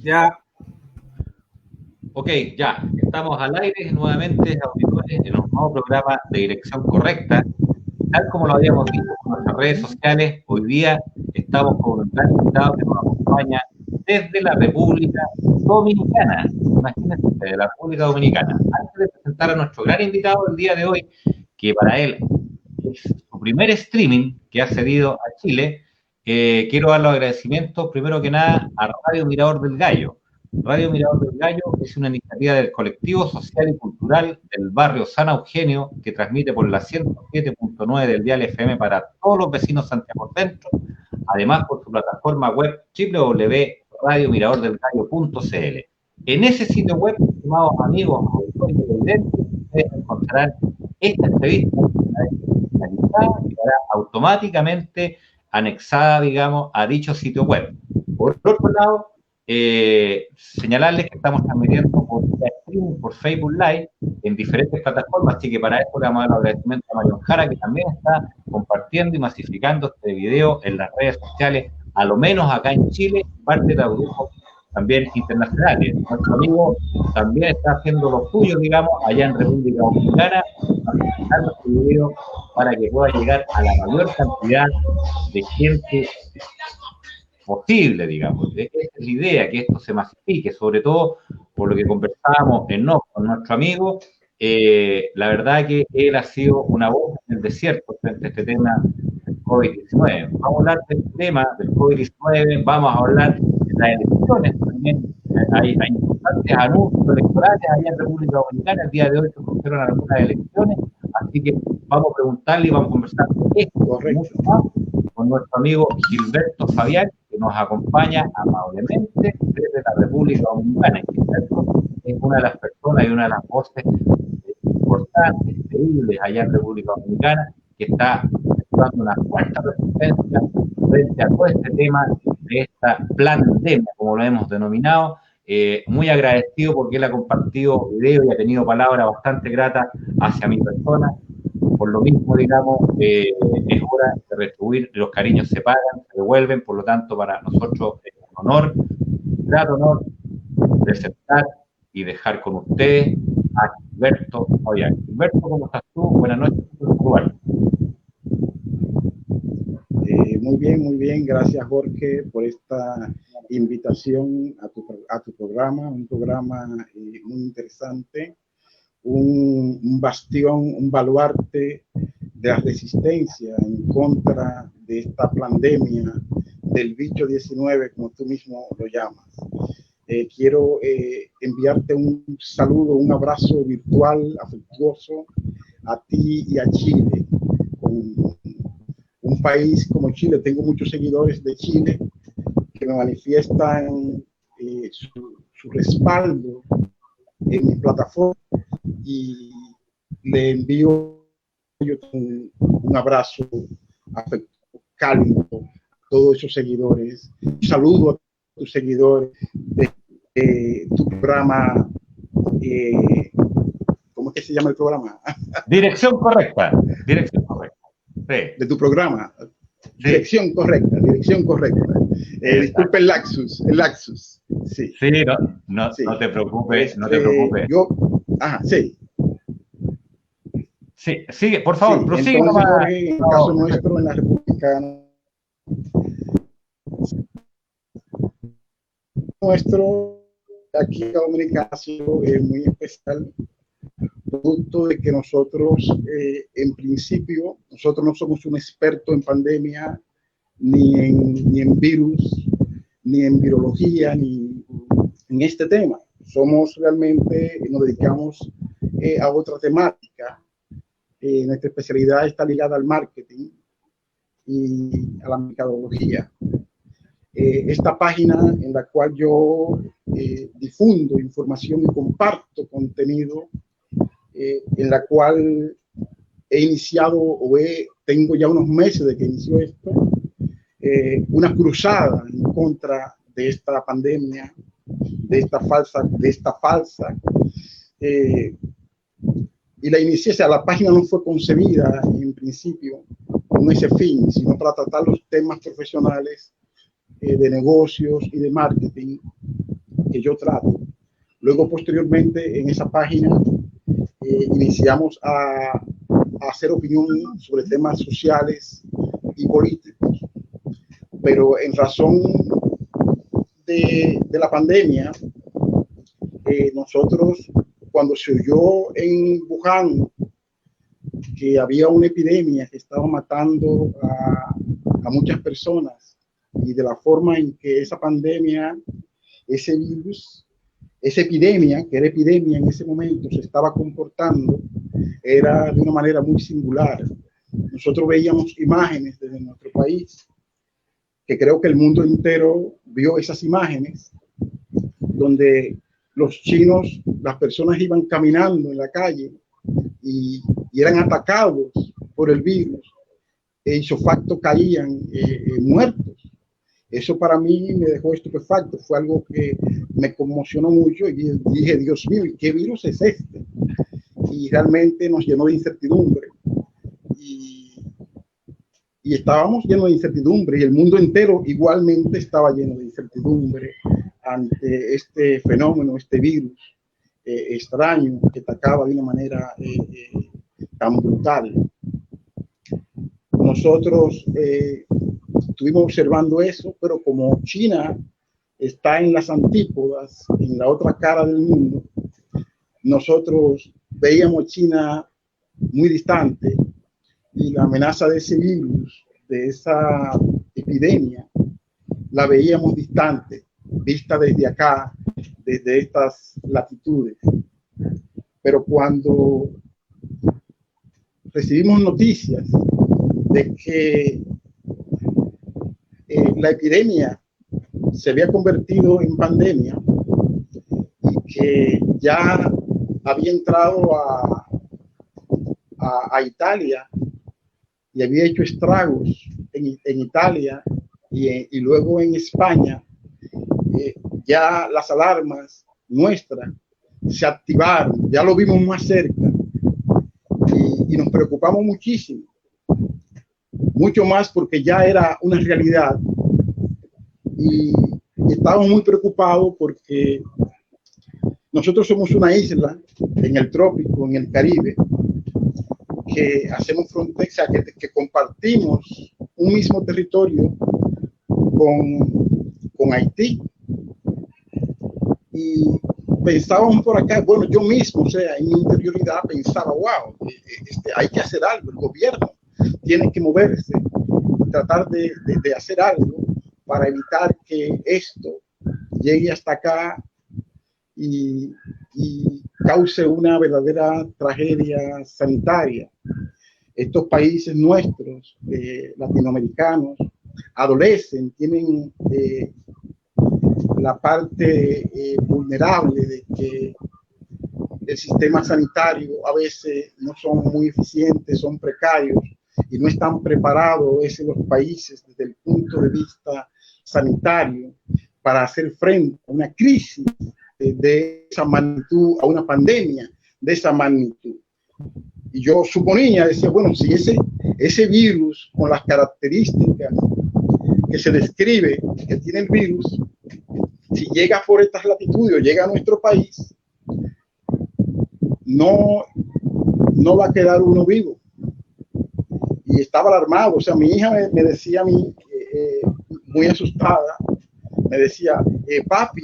Ya. Ok, ya, estamos al aire nuevamente, auditores, en un nuevo programa de Dirección Correcta. Tal como lo habíamos visto en nuestras redes sociales, hoy día estamos con un gran invitado que nos acompaña desde la República Dominicana. Imagínense ustedes, la República Dominicana. Antes de presentar a nuestro gran invitado del día de hoy, que para él es su primer streaming que ha cedido a Chile, quiero dar los agradecimientos, primero que nada, a Radio Mirador del Gallo. Radio Mirador del Gallo es una iniciativa del colectivo social y cultural del barrio San Eugenio que transmite por la 107.9 del dial FM para todos los vecinos Santiago Centro, además por su plataforma web www.radiomiradordelgallo.cl. En ese sitio web, estimados amigos, auditores y televidentes, ustedes encontrarán esta entrevista finalizada y quedará automáticamente anexada, digamos, a dicho sitio web. Por otro lado, señalarles que estamos transmitiendo por streaming, por Facebook Live, en diferentes plataformas, así que para esto le damos el agradecimiento a Mario Jara, que también está compartiendo y masificando este video en las redes sociales, a lo menos acá en Chile, parte de grupos también internacionales. Nuestro amigo también está haciendo lo suyo, digamos, allá en República Dominicana, masificando este video para que pueda llegar a la mayor cantidad de gente posible, digamos. Esa es la idea, que esto se masifique, sobre todo por lo que conversábamos en off con nuestro amigo. La verdad que él ha sido una voz en el desierto frente a este tema del COVID-19. Vamos a hablar del tema del COVID-19, vamos a hablar de las elecciones también. Hay importantes anuncios electorales allá en República Dominicana. El día de hoy se produjeron algunas elecciones, así que vamos a preguntarle y vamos a conversar de esto y mucho más con nuestro amigo Gilberto Fabián, que nos acompaña amablemente desde la República Dominicana. Gilberto es una de las personas y una de las voces importantes, creíbles allá en República Dominicana, que está dando una fuerte resistencia frente a todo este tema de esta pandemia, como lo hemos denominado. Muy agradecido porque él ha compartido video y ha tenido palabras bastante gratas hacia mi persona. Por lo mismo, digamos, es hora de retribuir, los cariños se pagan, se devuelven, por lo tanto, para nosotros es un honor, un gran honor, presentar y dejar con ustedes a Gilberto Fabián. Gilberto, ¿cómo estás tú? Buenas noches. Muy bien, gracias Jorge por esta invitación a tu programa, un programa muy interesante, un bastión, un baluarte de la resistencia en contra de esta pandemia del bicho 19, como tú mismo lo llamas. Quiero enviarte un saludo, un abrazo virtual, afectuoso a ti y a Chile. Con un país como Chile, tengo muchos seguidores de Chile que me manifiestan su respaldo en mi plataforma y le envío un abrazo afectuoso, cálido a todos esos seguidores. Un saludo a tus seguidores de tu programa. ¿Cómo es que se llama el programa? Dirección Correcta. Dirección Correcta. Sí. De tu programa. Sí. Dirección Correcta. Disculpe el lapsus. Sí, sí, no te preocupes, no te preocupes. Sí. Sí, sigue, por favor, sí, prosigue. Entonces, Jorge, en el caso nuestro, en la República nuestro, aquí en Dominicana ha sido muy especial, producto de que nosotros, en principio, nosotros no somos un experto en pandemia, ni en virus, ni en virología, ni en este tema. Somos realmente, nos dedicamos a otra temática. Nuestra especialidad está ligada al marketing y a la mercadología. Esta página en la cual yo difundo información y comparto contenido, en la cual he iniciado tengo ya unos meses de que inició esto, una cruzada en contra de esta pandemia, de esta falsa. Y la inicié, o sea, la página no fue concebida en principio con ese fin, sino para tratar los temas profesionales de negocios y de marketing que yo trato. Luego, posteriormente, en esa página iniciamos a hacer opinión sobre temas sociales y políticos. Pero en razón de la pandemia, nosotros, cuando se oyó en Wuhan que había una epidemia que estaba matando a muchas personas, y de la forma en que esa pandemia, ese virus, esa epidemia, que era epidemia en ese momento, se estaba comportando, era de una manera muy singular. Nosotros veíamos imágenes desde nuestro país, que creo que el mundo entero vio esas imágenes, donde los chinos, las personas iban caminando en la calle y eran atacados por el virus, e isofacto caían muertos. Eso para mí me dejó estupefacto, fue algo que me conmocionó mucho y dije, Dios mío, ¿qué virus es este? Y realmente nos llenó de incertidumbre. Y estábamos llenos de incertidumbre, y el mundo entero igualmente estaba lleno de incertidumbre ante este fenómeno, este virus extraño que atacaba de una manera tan brutal. Nosotros estuvimos observando eso, pero como China está en las antípodas, en la otra cara del mundo, nosotros veíamos China muy distante, y la amenaza de ese virus, de esa epidemia, la veíamos distante, vista desde acá, desde estas latitudes. Pero cuando recibimos noticias de que la epidemia se había convertido en pandemia y que ya había entrado a Italia y había hecho estragos en Italia y luego en España, ya las alarmas nuestras se activaron, ya lo vimos más cerca y nos preocupamos muchísimo, mucho más porque ya era una realidad, y estábamos muy preocupados porque nosotros somos una isla en el trópico, en el Caribe, que hacemos frontera, que compartimos un mismo territorio con Haití. Y pensábamos por acá, bueno, yo mismo, o sea, en mi interioridad pensaba, wow, hay que hacer algo, el gobierno tiene que moverse, tratar de hacer algo para evitar que esto llegue hasta acá y cause una verdadera tragedia sanitaria. Estos países nuestros, latinoamericanos, adolecen, tienen la parte vulnerable de que el sistema sanitario a veces no son muy eficientes, son precarios y no están preparados a veces los países desde el punto de vista sanitario para hacer frente a una crisis de esa magnitud, a una pandemia de esa magnitud. Y yo suponía, decía, bueno, si ese virus con las características que se describe que tiene el virus, si llega por estas latitudes o llega a nuestro país, no va a quedar uno vivo. Y estaba alarmado, o sea, mi hija me decía a mí, muy asustada, me decía, papi,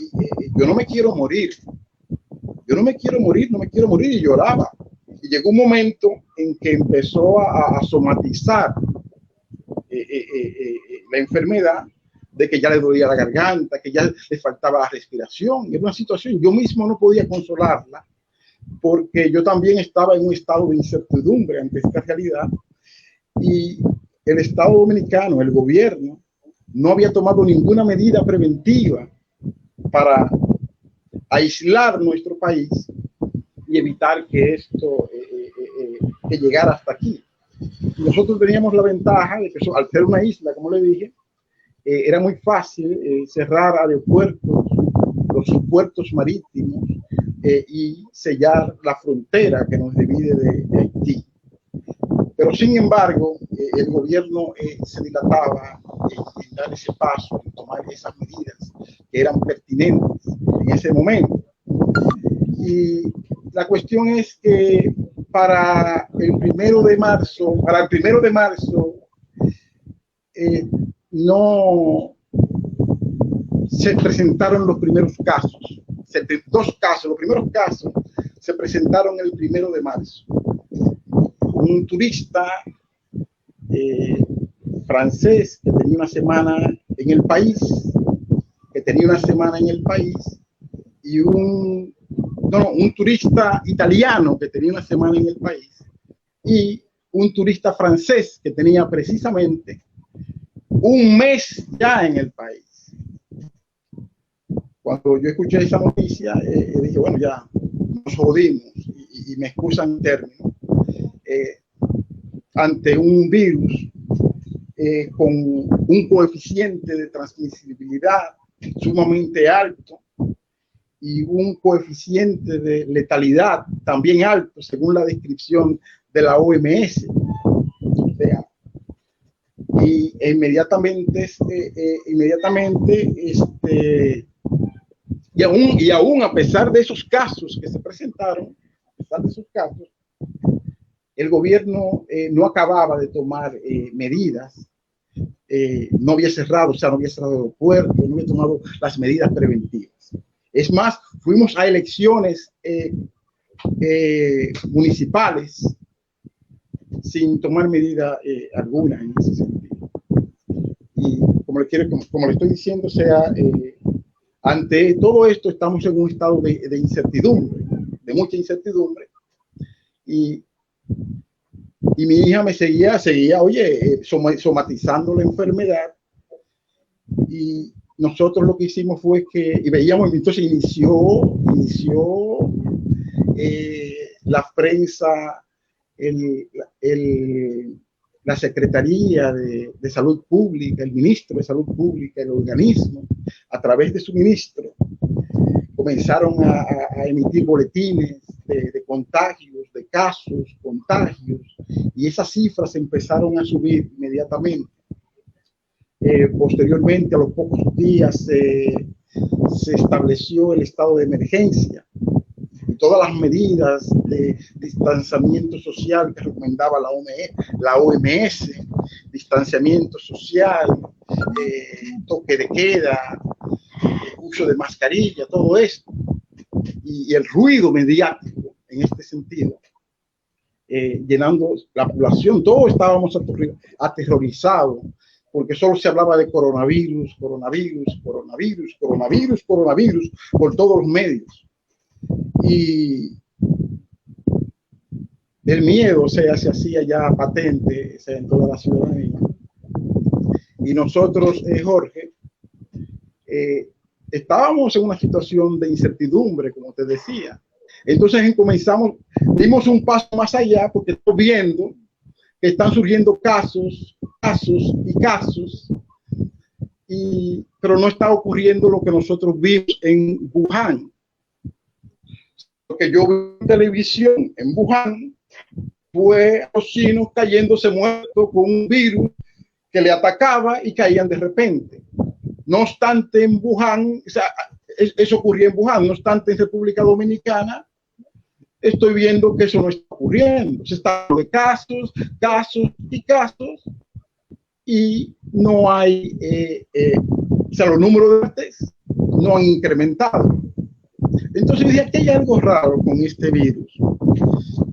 yo no me quiero morir, no me quiero morir, y lloraba. Y llegó un momento en que empezó a somatizar la enfermedad, de que ya le dolía la garganta, que ya le faltaba la respiración. Y era una situación, yo mismo no podía consolarla, porque yo también estaba en un estado de incertidumbre ante esta realidad. Y el Estado Dominicano, el gobierno, no había tomado ninguna medida preventiva para aislar nuestro país y evitar que esto que llegara hasta aquí. Nosotros teníamos la ventaja de que al ser una isla, como le dije, era muy fácil cerrar aeropuertos, los subpuertos marítimos y sellar la frontera que nos divide de Haití. Pero sin embargo, el gobierno se dilataba en dar ese paso, en tomar esas medidas que eran pertinentes en ese momento. Y la cuestión es que para el 1 de marzo, no se presentaron los primeros casos. Los primeros casos se presentaron el 1 de marzo. Un turista francés que tenía una semana en el país, y un turista italiano que tenía una semana en el país, y un turista francés que tenía precisamente un mes ya en el país. Cuando yo escuché esa noticia, dije, bueno, ya nos jodimos, y me excusan el término, ante un virus con un coeficiente de transmisibilidad sumamente alto y un coeficiente de letalidad también alto, según la descripción de la OMS. O sea, y inmediatamente, y aún a pesar de esos casos que se presentaron, el gobierno no acababa de tomar medidas, no había cerrado el aeropuerto, no había tomado las medidas preventivas. Es más, fuimos a elecciones municipales sin tomar medida alguna en ese sentido. Y como le estoy diciendo, ante todo esto estamos en un estado de incertidumbre, de mucha incertidumbre. Y mi hija me seguía, somatizando la enfermedad, y nosotros lo que hicimos fue que, y veíamos, entonces inició la prensa, la Secretaría de Salud Pública, el ministro de Salud Pública, el organismo, a través de su ministro, comenzaron a emitir boletines de contagios, de casos, contagios, y esas cifras empezaron a subir inmediatamente. Posteriormente, a los pocos días, se estableció el estado de emergencia y todas las medidas de distanciamiento social que recomendaba la OMS, distanciamiento social, toque de queda, uso de mascarilla, todo esto, y el ruido mediático en este sentido, llenando la población. Todos estábamos aterrorizados, porque solo se hablaba de coronavirus por todos los medios. Y el miedo, se hacía ya patente, en toda la ciudadanía. Y nosotros, Jorge, estábamos en una situación de incertidumbre, como te decía. Entonces dimos un paso más allá, porque estamos viendo que están surgiendo casos, pero no está ocurriendo lo que nosotros vimos en Wuhan. Lo que yo vi en televisión en Wuhan fue a los chinos cayéndose muertos con un virus que le atacaba y caían de repente. No obstante, en Wuhan, eso ocurría en Wuhan, no obstante, en República Dominicana, estoy viendo que eso no está ocurriendo. Se está hablando de casos, y no hay, los números de muertes no han incrementado. Entonces dije que hay algo raro con este virus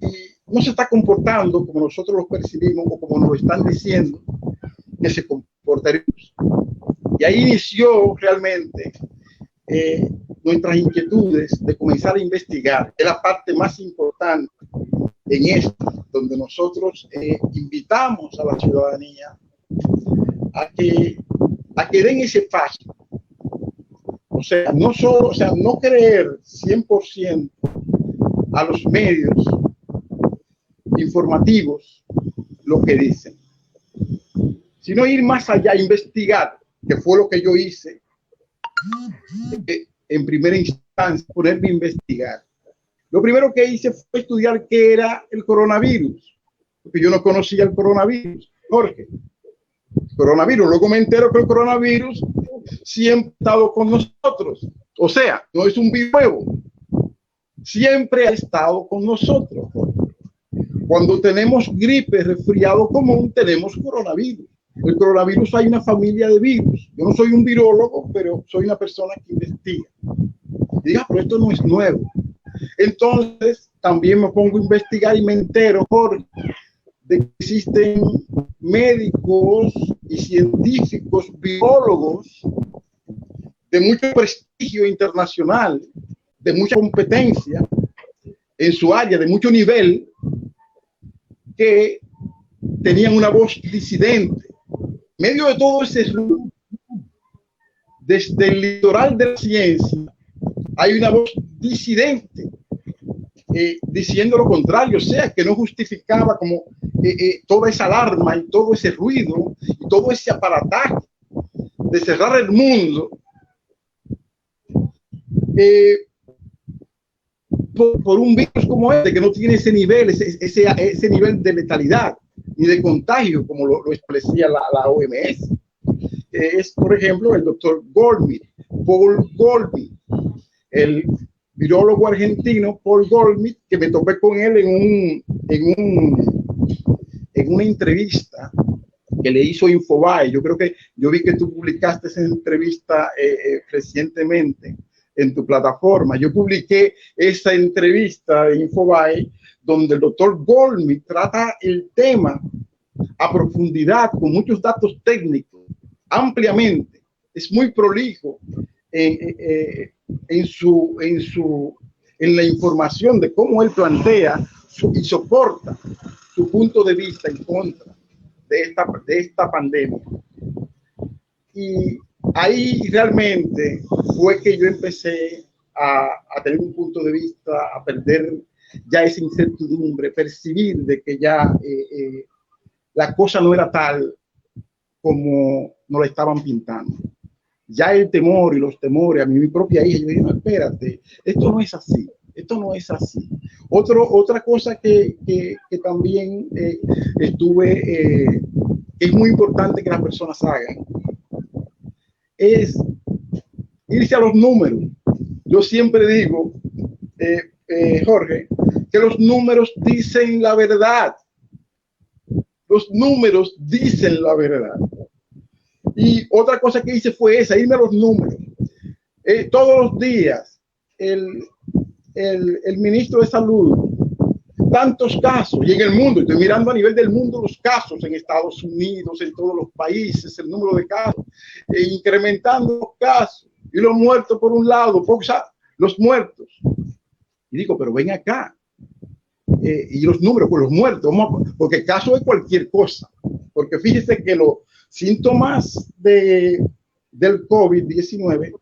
y no se está comportando como nosotros lo percibimos o como nos lo están diciendo que se comportaría. Y ahí inició realmente nuestras inquietudes de comenzar a investigar. Es la parte más importante en esto, donde nosotros invitamos a la ciudadanía a que den ese paso. O sea, no creer 100% a los medios informativos lo que dicen, sino ir más allá, investigar, que fue lo que yo hice en primera instancia, ponerme a investigar. Lo primero que hice fue estudiar qué era el coronavirus, porque yo no conocía el coronavirus, Jorge. Coronavirus, luego me entero que el coronavirus siempre ha estado con nosotros. O sea, no es un virus nuevo. Siempre ha estado con nosotros. Cuando tenemos gripe, resfriado común, tenemos coronavirus. El coronavirus, hay una familia de virus. Yo no soy un virólogo, pero soy una persona que investiga. Y diga, pero esto no es nuevo. Entonces, también me pongo a investigar y me entero de que existen médicos y científicos, biólogos de mucho prestigio internacional, de mucha competencia en su área, de mucho nivel, que tenían una voz disidente. En medio de todo ese ruido, desde el litoral de la ciencia, hay una voz disidente diciendo lo contrario, o sea, que no justificaba como toda esa alarma y todo ese ruido y todo ese aparataje de cerrar el mundo por un virus como este, que no tiene ese nivel, ese nivel de letalidad ni de contagio como lo establecía la OMS. Es, por ejemplo, el doctor Goldmith, Paul Goldmith, el virólogo argentino Paul Goldmith, que me topé con él en una entrevista que le hizo Infobae. Yo vi que tú publicaste esa entrevista recientemente en tu plataforma. Yo publiqué esa entrevista de Infobae donde el doctor Goldmith trata el tema a profundidad, con muchos datos técnicos, ampliamente. Es muy prolijo en la información de cómo él plantea y soporta su punto de vista en contra de esta pandemia. Y ahí realmente fue que yo empecé a tener un punto de vista, a perder ya esa incertidumbre, percibir de que ya la cosa no era tal como nos la estaban pintando. Ya el temor y los temores, a mi propia hija, yo dije, no, espérate, esto no es así, esto no es así. Otra cosa que también es muy importante que las personas hagan, es irse a los números. Yo siempre digo, Jorge, que los números dicen la verdad. Los números dicen la verdad. Y otra cosa que hice fue esa, irme a los números. Todos los días, el ministro de Salud, tantos casos, y en el mundo, estoy mirando a nivel del mundo los casos en Estados Unidos, en todos los países, el número de casos, incrementando los casos, y los muertos por un lado, los muertos. Y digo, pero ven acá. Y los números, pues los muertos, porque el caso es cualquier cosa. Porque fíjese que los síntomas del COVID-19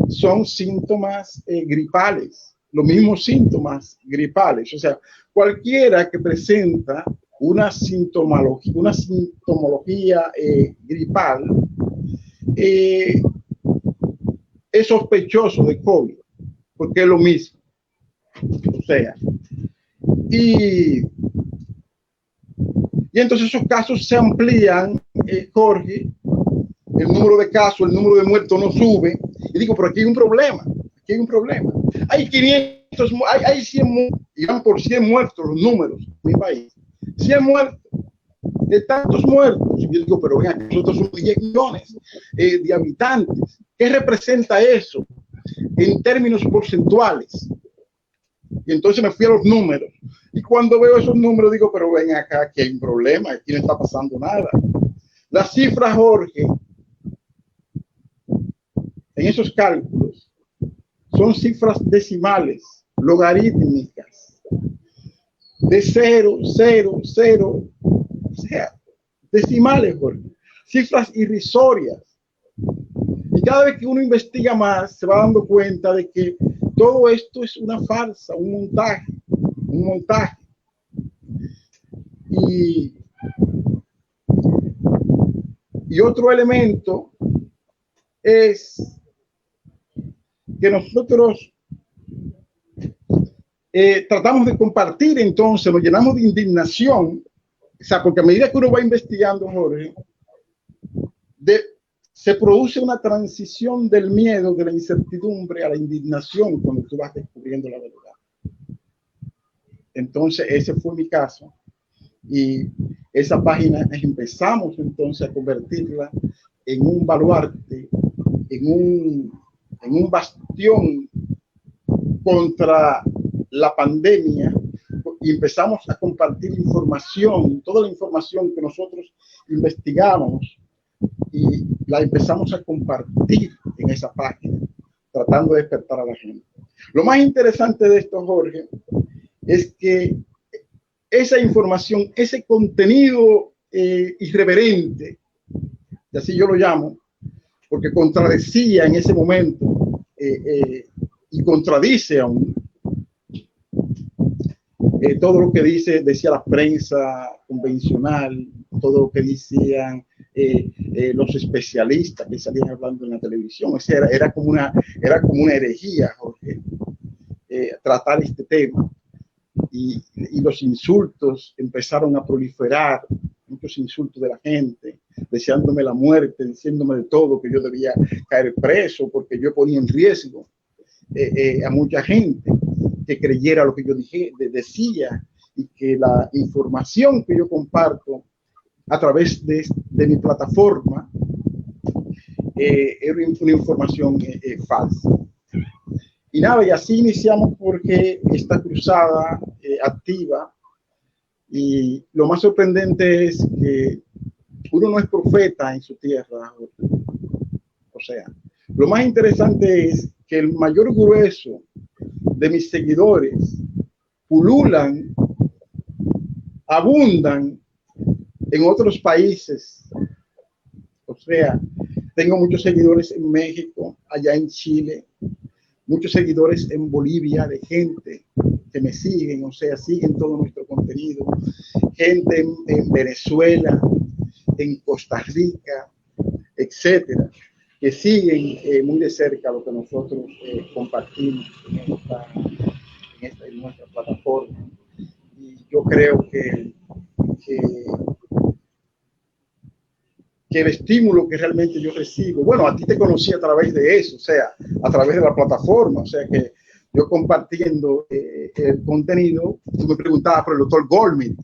son síntomas gripales, los mismos síntomas gripales. O sea, cualquiera que presenta una sintomología gripal es sospechoso de COVID, porque es lo mismo. O sea, y entonces esos casos se amplían, Jorge, el número de casos, el número de muertos no sube. Y digo, pero aquí hay un problema, aquí hay un problema. Hay 500, hay 100, y van por 100 muertos los números en mi país. 100 muertos, de tantos muertos. Y yo digo, pero vean, nosotros somos 10 millones de habitantes. ¿Qué representa eso en términos porcentuales? Y entonces me fui a los números. Y cuando veo esos números digo, pero ven acá, aquí hay un problema, aquí no está pasando nada. Las cifras, Jorge, en esos cálculos, son cifras decimales, logarítmicas, de 0, 0, 0, o sea, decimales, Jorge, cifras irrisorias. Y cada vez que uno investiga más, se va dando cuenta de que todo esto es una farsa, un montaje. Y otro elemento es que nosotros tratamos de compartir, entonces nos llenamos de indignación, o sea, porque a medida que uno va investigando, Jorge, se produce una transición del miedo, de la incertidumbre a la indignación cuando tú vas descubriendo la verdad. Entonces, ese fue mi caso. Y esa página empezamos entonces a convertirla en un baluarte, en un bastión contra la pandemia, y empezamos a compartir información, toda la información que nosotros investigamos, y la empezamos a compartir en esa página, tratando de despertar a la gente. Lo más interesante de esto, Jorge, es que esa información, ese contenido irreverente, y así yo lo llamo, porque contradecía en ese momento y contradice aún todo lo que decía la prensa convencional, todo lo que decían los especialistas que salían hablando en la televisión. O sea, era como una herejía, Jorge, tratar este tema. Y los insultos empezaron a proliferar, muchos insultos de la gente, deseándome la muerte, diciéndome de todo, que yo debía caer preso porque yo ponía en riesgo a mucha gente que creyera lo que yo decía, y que la información que yo comparto a través de mi plataforma era una información falsa. Y nada, y así iniciamos porque esta cruzada activa, y lo más sorprendente es que uno no es profeta en su tierra. O sea, lo más interesante es que el mayor grueso de mis seguidores pululan, abundan en otros países. O sea, tengo muchos seguidores en México, allá en Chile, muchos seguidores en Bolivia, de gente que me siguen, o sea, siguen todo nuestro contenido, gente en Venezuela, en Costa Rica, etcétera, que siguen muy de cerca lo que nosotros compartimos en nuestra plataforma. Y yo creo que el estímulo que realmente yo recibo, bueno, a ti te conocí a través de eso, o sea, a través de la plataforma, o sea que yo compartiendo el contenido, tú me preguntabas por el doctor Goldmith,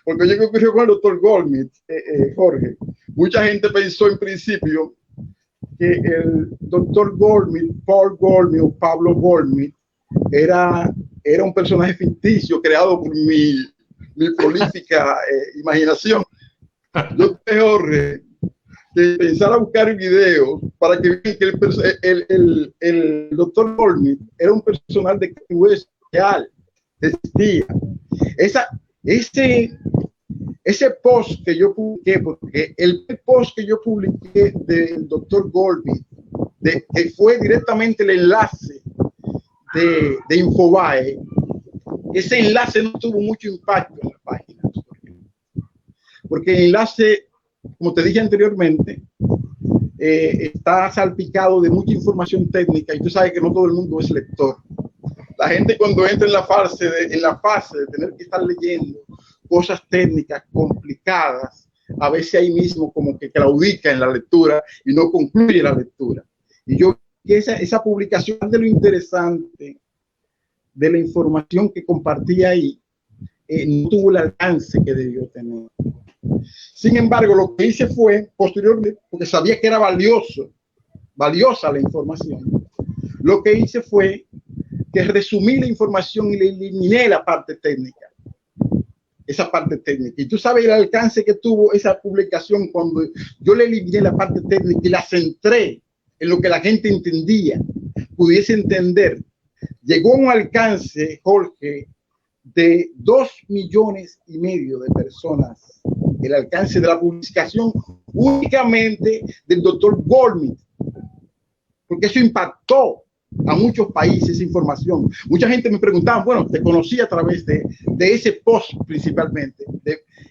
porque yo ocurrió con el doctor Goldmith, Jorge. Mucha gente pensó en principio que el doctor Goldmith, Paul Goldmith o Pablo Goldmith, era un personaje ficticio creado por mi prolífica imaginación. Yo Jorge, que pensar a buscar videos para que vean que el doctor Goldmith era un personal de hueso real, existía. Ese post que yo publiqué, porque el post que yo publiqué del doctor Goldmith, que fue directamente el enlace de Infobae, ese enlace no tuvo mucho impacto en la página. Porque el enlace, como te dije anteriormente, está salpicado de mucha información técnica, y tú sabes que no todo el mundo es lector. La gente, cuando entra en la fase de tener que estar leyendo cosas técnicas complicadas, a veces ahí mismo como que claudica en la lectura y no concluye la lectura. Y yo que esa publicación de lo interesante de la información que compartí ahí no tuvo el alcance que debió tener. Sin embargo, lo que hice fue, posteriormente, porque sabía que era valiosa la información, lo que hice fue que resumí la información y le eliminé la parte técnica. Esa parte técnica. Y tú sabes el alcance que tuvo esa publicación cuando yo le eliminé la parte técnica y la centré en lo que la gente entendía, pudiese entender. Llegó a un alcance, Jorge, de 2,5 millones de personas, el alcance de la publicación únicamente del doctor Goldmith, porque eso impactó a muchos países esa información. Mucha gente me preguntaba, bueno, te conocí a través de ese post principalmente,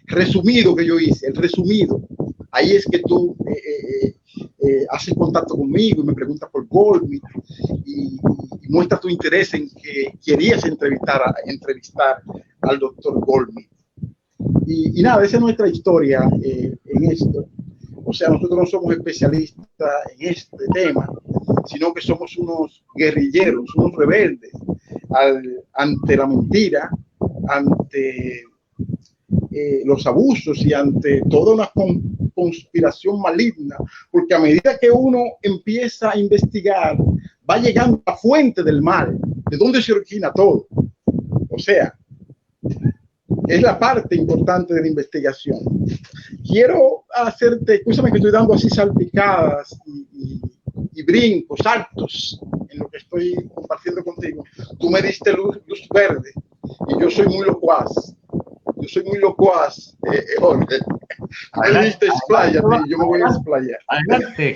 resumido que yo hice, el resumido. Ahí es que tú haces contacto conmigo y me preguntas por Goldmith y muestras tu interés en que querías entrevistar al doctor Goldmith. Y nada, esa es nuestra historia en esto. O sea, nosotros no somos especialistas en este tema, sino que somos unos guerrilleros, unos rebeldes ante la mentira, ante los abusos y ante toda una conspiración maligna, porque a medida que uno empieza a investigar, va llegando a la fuente del mal, de dónde se origina todo. O sea, es la parte importante de la investigación. Quiero hacerte, escúchame que estoy dando así salpicadas y brincos, saltos en lo que estoy compartiendo contigo. Tú me diste luz verde y yo soy muy locuaz. Yo soy muy locuaz, Jorge. Me diste expláyate y yo me voy a explayar. Adelante.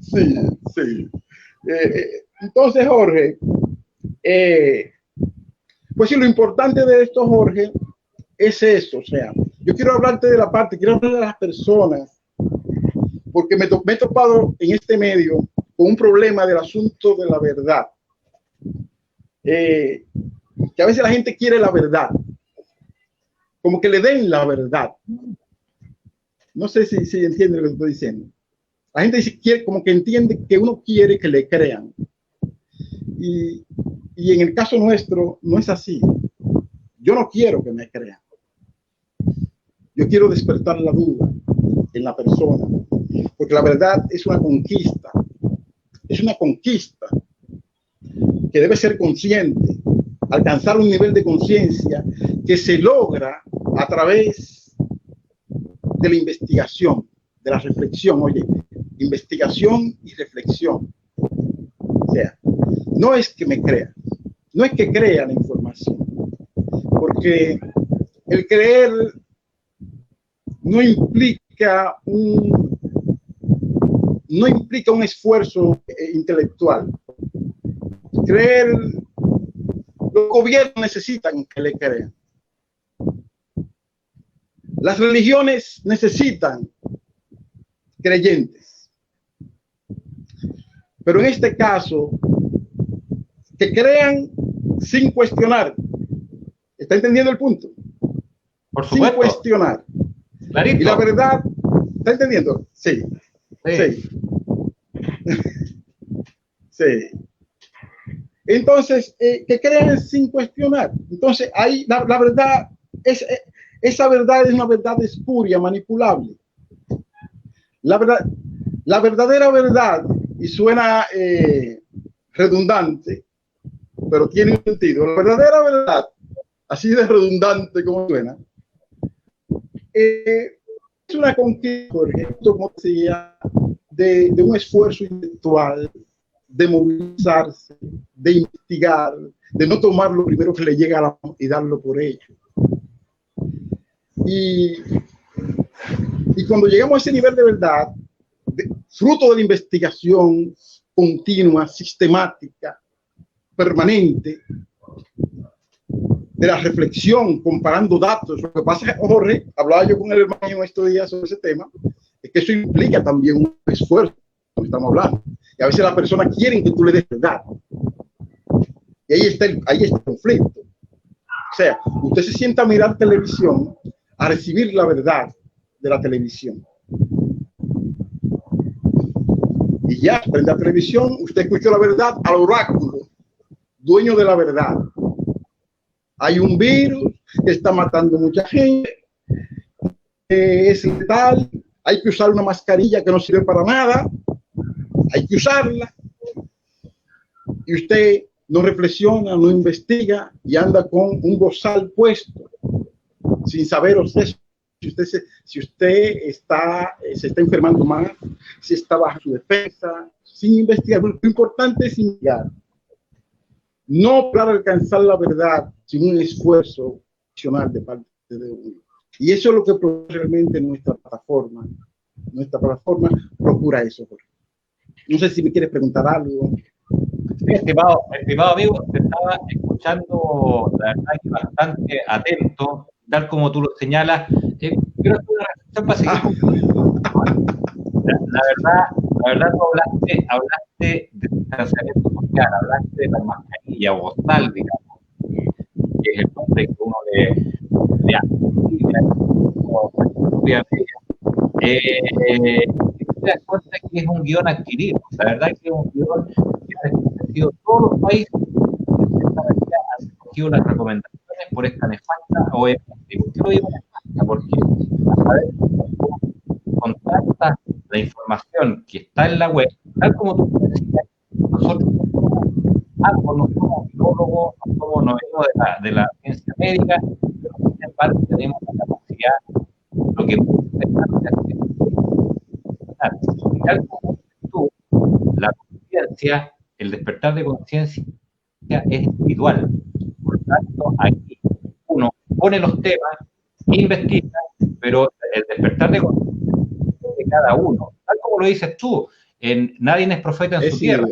Sí, sí. Entonces, Jorge, pues sí, lo importante de esto, Jorge, es eso. O sea, yo quiero hablarte de la parte, quiero hablar de las personas, porque me he topado en este medio con un problema del asunto de la verdad. Que a veces la gente quiere la verdad, como que le den la verdad. No sé si entiende lo que estoy diciendo. La gente quiere, como que entiende que uno quiere que le crean. Y en el caso nuestro no es así. Yo no quiero que me crean. Yo quiero despertar la duda en la persona, porque la verdad es una conquista. Es una conquista que debe ser consciente, alcanzar un nivel de conciencia que se logra a través de la investigación, de la reflexión. Oye, investigación y reflexión. O sea, no es que me crean, no es que crea la información, porque el creer no implica un esfuerzo intelectual. Creer, los gobiernos necesitan que le crean. Las religiones necesitan creyentes. Pero en este caso, que crean sin cuestionar. ¿Está entendiendo el punto? Por supuesto. Sin cuestionar. Clarito. Y la verdad, ¿está entendiendo? Sí. Sí. Sí. Entonces, que crean sin cuestionar. Entonces, ahí la verdad, esa verdad es una verdad espuria, manipulable. La verdadera verdad, y suena redundante, pero tiene un sentido. La verdadera verdad, así de redundante como suena, es una conquista, por ejemplo, como decía, de un esfuerzo intelectual, de movilizarse, de investigar, de no tomar lo primero que le llega a la mano y darlo por hecho. Y cuando llegamos a ese nivel de verdad, fruto de la investigación continua, sistemática, permanente, de la reflexión, comparando datos. Lo que pasa es, Jorge, hablaba yo con el hermano estos días sobre ese tema, es que eso implica también un esfuerzo, lo que estamos hablando. Y a veces las personas quieren que tú le des verdad. Y ahí está el conflicto. O sea, usted se sienta a mirar televisión, a recibir la verdad de la televisión. Y ya, prende la televisión, usted escuchó la verdad al oráculo, dueño de la verdad. Hay un virus que está matando mucha gente, es letal, hay que usar una mascarilla que no sirve para nada, hay que usarla. Y usted no reflexiona, no investiga y anda con un bozal puesto, sin saber si usted se está enfermando más, si está bajo su defensa, sin investigar. Lo importante es investigar. No para alcanzar la verdad sin un esfuerzo profesional de parte de uno. Y eso es lo que realmente nuestra plataforma procura eso. No sé si me quieres preguntar algo. Sí, estimado amigo, te estaba escuchando, la verdad que bastante atento, tal como tú lo señalas. Quiero hacer una reflexión para seguir. La verdad tú hablaste de distanciamiento social, hablaste de la mascarilla o bozal, digamos. que es el nombre que uno le te das cuenta que es un guión adquirido. La verdad que es un guión que ha desconocido todos los países que de esta manera han escogido las recomendaciones por esta nefasta OMS. ¿Por qué lo digo nefasta? Porque a saber contrasta la información que está en la web, tal como tú decías, nosotros no somos biólogos, no venimos de la ciencia médica, pero sin embargo tenemos la capacidad, lo que muchos expertos hacen, y tal como tú, la conciencia, el despertar de conciencia es individual. Por lo tanto, aquí uno pone los temas, investiga, pero el despertar de conciencia de cada uno, tal como lo dices tú, nadie es profeta en su tierra.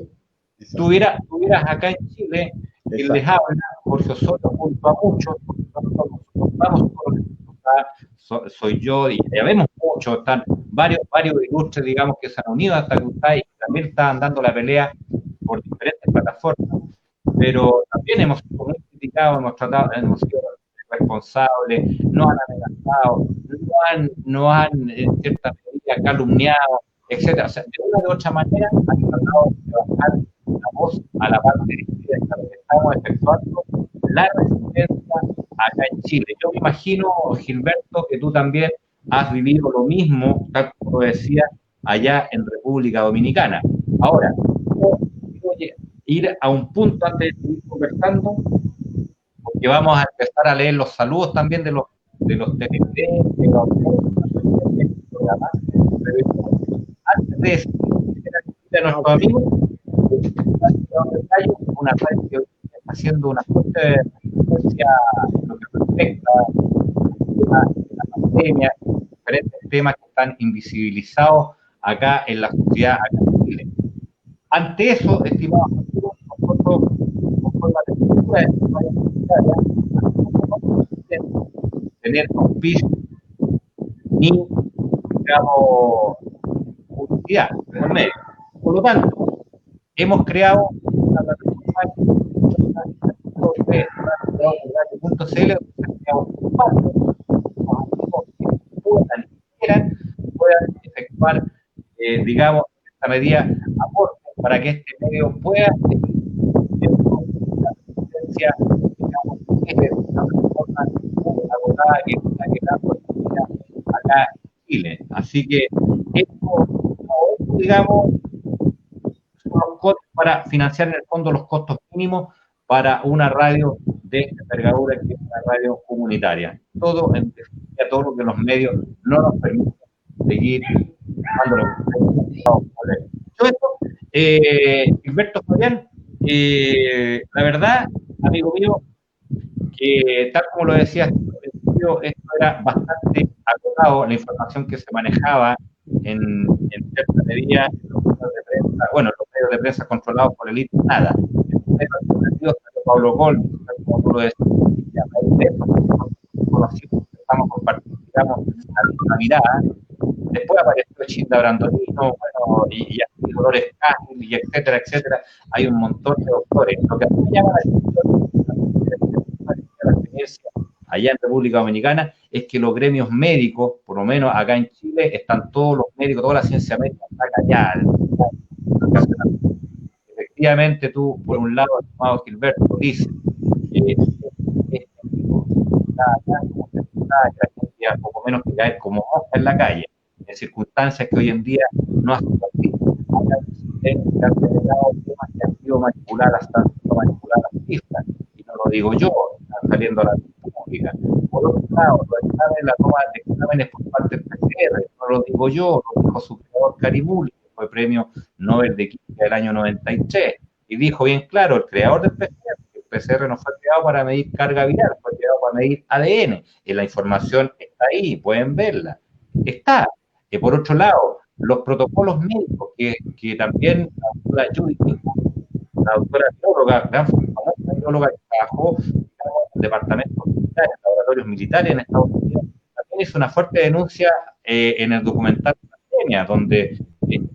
Tuvieras acá en Chile, quien les habla, Jorge Osorio, junto a muchos, porque nosotros vamos soy yo, y ya vemos muchos, están varios ilustres, digamos, que se han unido hasta que ustedes también estaban dando la pelea por diferentes plataformas, pero también hemos sido muy criticados, hemos sido responsables, nos han amenazado, no han en cierta medida calumniado, etcétera. O sea, de una u otra manera han tratado de bajar la voz a la parte dirigida que estamos efectuando la resistencia acá en Chile. Yo me imagino, Gilberto, que tú también has vivido lo mismo, tal como lo decía, allá en República Dominicana. Ahora, quiero ir a un punto antes de seguir conversando, porque vamos a empezar a leer los saludos también de los TNT, de los programas. Pero antes de decir a nuestros amigos, una radio que está haciendo una fuerte resistencia en lo que respecta a la pandemia, diferentes temas que están invisibilizados acá en la sociedad, acá en Chile. Ante eso, estimados amigos, nosotros, con la lectura de no tener auspicio ni, digamos, publicidad por medio. Por lo tanto, hemos creado una plataforma de radio.cl puedan efectuar, digamos, en esta medida, aportes para que este medio pueda tener una presencia, digamos, de una forma agotada que tanto acá en Chile. Así que esto, digamos, son los costos para financiar en el fondo los costos mínimos para una radio de esta envergadura, que es una radio comunitaria. Todo en definitiva, todo lo que los medios no nos permiten seguir dándolo. Todo esto, Gilberto Fabián, la verdad, amigo mío, que tal como lo decías al principio, esto era bastante acotado, la información que se manejaba en cierta medida en los medios de prensa, bueno, los medios de prensa controlados por el INE, nada. En los medios alternativos, Pablo Gol, como lo decía, estamos compartiendo, digamos, una mirada. Después apareció Chinda Brandolino, bueno, y así Dolores Cáceres, y etcétera, etcétera. Hay un montón de doctores. Lo que a mí me llama la experiencia allá en República Dominicana es que los gremios médicos, por lo menos acá en Chile, están todos los médicos, toda la ciencia médica está callada. Efectivamente, tú, por un lado, estimado Gilberto, dices que la gente poco menos que caer como mosca en la calle, en circunstancias que hoy en día no hacen así. Que han generado temas que han sido manipuladas cifras, y no lo digo yo, están saliendo a la pública. Por otro lado, la toma de exámenes por parte del PCR, no lo digo yo, lo dijo su creador Carimuli, que fue premio Nobel de Química del año 93, y dijo bien claro, el creador del PCR, que el PCR no fue creado para medir carga viral, fue creado para medir ADN, y la información está ahí, pueden verla. Está. Por otro lado, los protocolos médicos que también la doctora Judy, la doctora bióloga, gran famosa bióloga que trabajó en el departamento militar, en laboratorios militares en Estados Unidos, también hizo una fuerte denuncia en el documental de pandemia, donde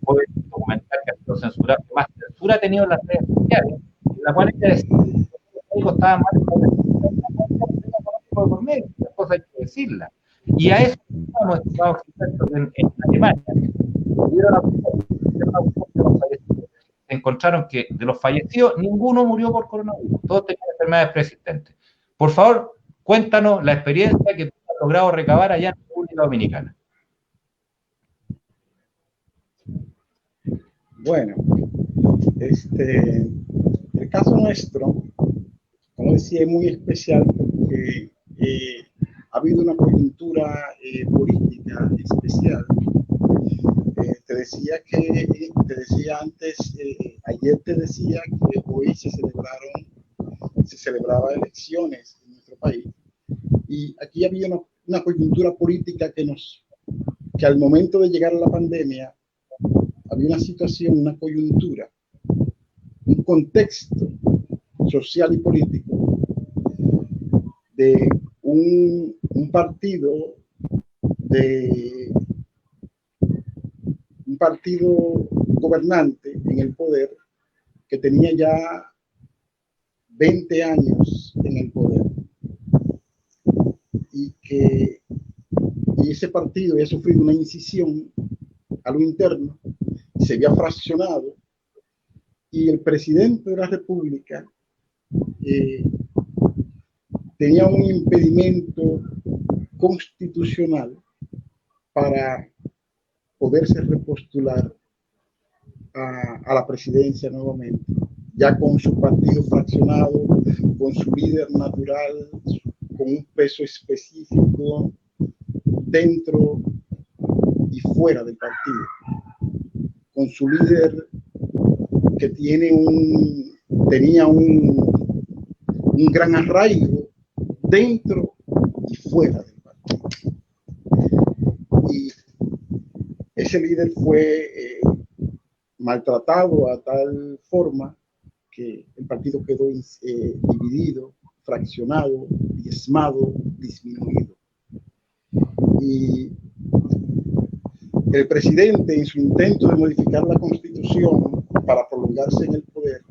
fue el documental que ha sido censurado, que más censura ha tenido en las redes sociales, en la cual ella decía que los médicos estaban mal tiempo de por medio, las cosas hay que decirlas. Y a eso estamos estimados expertos en Alemania. Se encontraron que de los fallecidos, ninguno murió por coronavirus, todos tenían enfermedades preexistentes. Por favor, cuéntanos la experiencia que tú has logrado recabar allá en República Dominicana. Bueno, el caso nuestro, como decía, es muy especial porque ha habido una coyuntura política especial. Te decía antes, ayer te decía que hoy se celebraban elecciones en nuestro país y aquí había una coyuntura política que al momento de llegar a la pandemia había una situación, una coyuntura, un contexto social y político de un partido gobernante en el poder que tenía ya 20 años en el poder y ese partido había sufrido una incisión a lo interno, se había fraccionado y el presidente de la República tenía un impedimento constitucional para poderse repostular a la presidencia nuevamente, ya con su partido fraccionado, con su líder natural, con un peso específico dentro y fuera del partido, con su líder que tenía un gran arraigo dentro y fuera del partido. Y ese líder fue maltratado a tal forma que el partido quedó dividido, fraccionado, diezmado, disminuido. Y el presidente, en su intento de modificar la Constitución para prolongarse en el poder,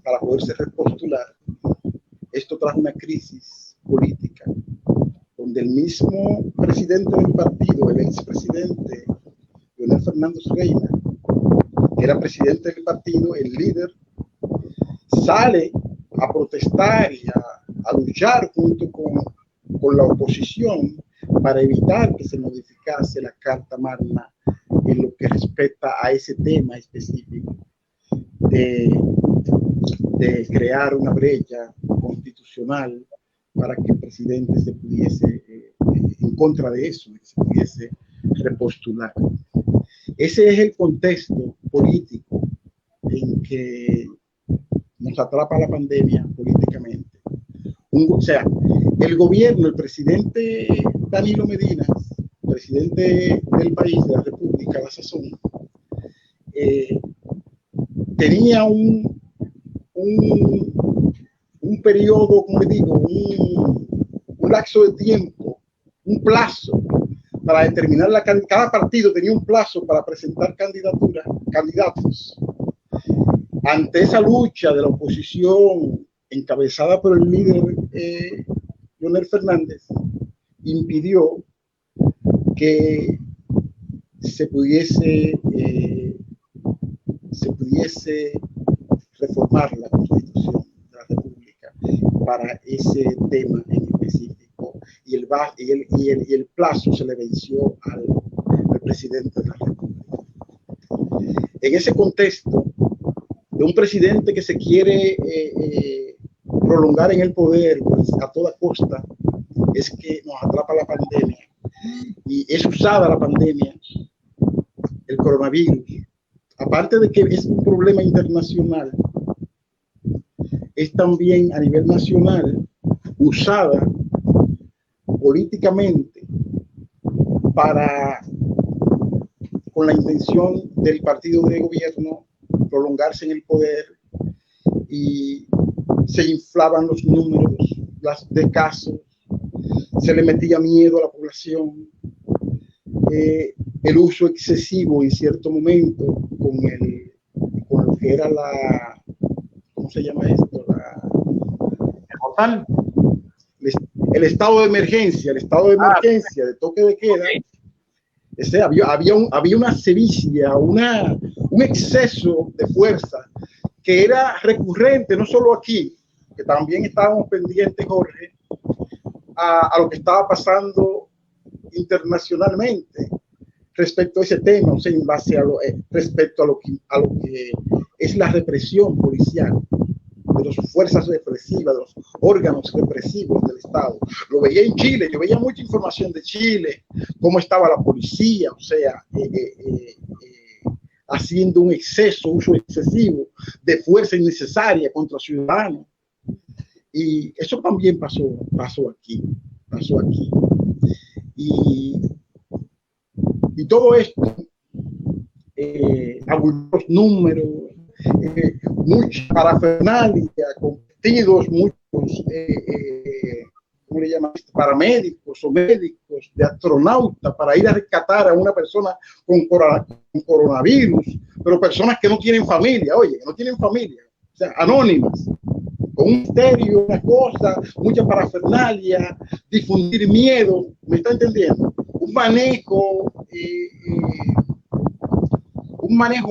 para poderse repostular, esto trajo una crisis política, donde el mismo presidente del partido, el expresidente Leonel Fernández Reina, que era presidente del partido, el líder, sale a protestar y a luchar junto con la oposición para evitar que se modificase la Carta Magna en lo que respecta a ese tema específico de crear una brecha constitucional para que el presidente se pudiese, en contra de eso, se pudiese repostular. Ese es el contexto político en que nos atrapa la pandemia políticamente. O sea, el gobierno, el presidente Danilo Medina, presidente del país, de la República, a la sazón, tenía un periodo, como digo, un lapso de tiempo, un plazo para determinar cada partido tenía un plazo para presentar candidatos. Ante esa lucha de la oposición encabezada por el líder Leonel Fernández, impidió que se pudiese reformar la Constitución de la República para ese tema en específico, y el plazo se le venció al presidente de la República. En ese contexto de un presidente que se quiere prolongar en el poder pues, a toda costa, es que nos atrapa la pandemia, y es usada la pandemia, el coronavirus, aparte de que es un problema internacional, es también a nivel nacional usada políticamente con la intención del partido de gobierno prolongarse en el poder, y se inflaban los números de casos, se le metía miedo a la población, el uso excesivo en cierto momento con lo que era se llama esto? ¿El portal? El estado de emergencia, de toque de queda. Okay. Había una sevicia, un exceso de fuerza que era recurrente, no solo aquí, que también estábamos pendientes, Jorge, a lo que estaba pasando internacionalmente respecto a ese tema, o sea, en base respecto a lo que es la represión policial, de las fuerzas represivas, de los órganos represivos del Estado. Lo veía en Chile, yo veía mucha información de Chile, cómo estaba la policía, o sea, haciendo un uso excesivo de fuerza innecesaria contra ciudadanos. Y eso también pasó aquí. Y todo esto, algunos números, mucha parafernalia, con vestidos, muchos, ¿cómo le llaman? Paramédicos o médicos de astronauta para ir a rescatar a una persona con coronavirus, pero personas que no tienen familia, oye, que no tienen familia, o sea, anónimas, con un misterio, una cosa, mucha parafernalia, difundir miedo, ¿me está entendiendo? Un manejo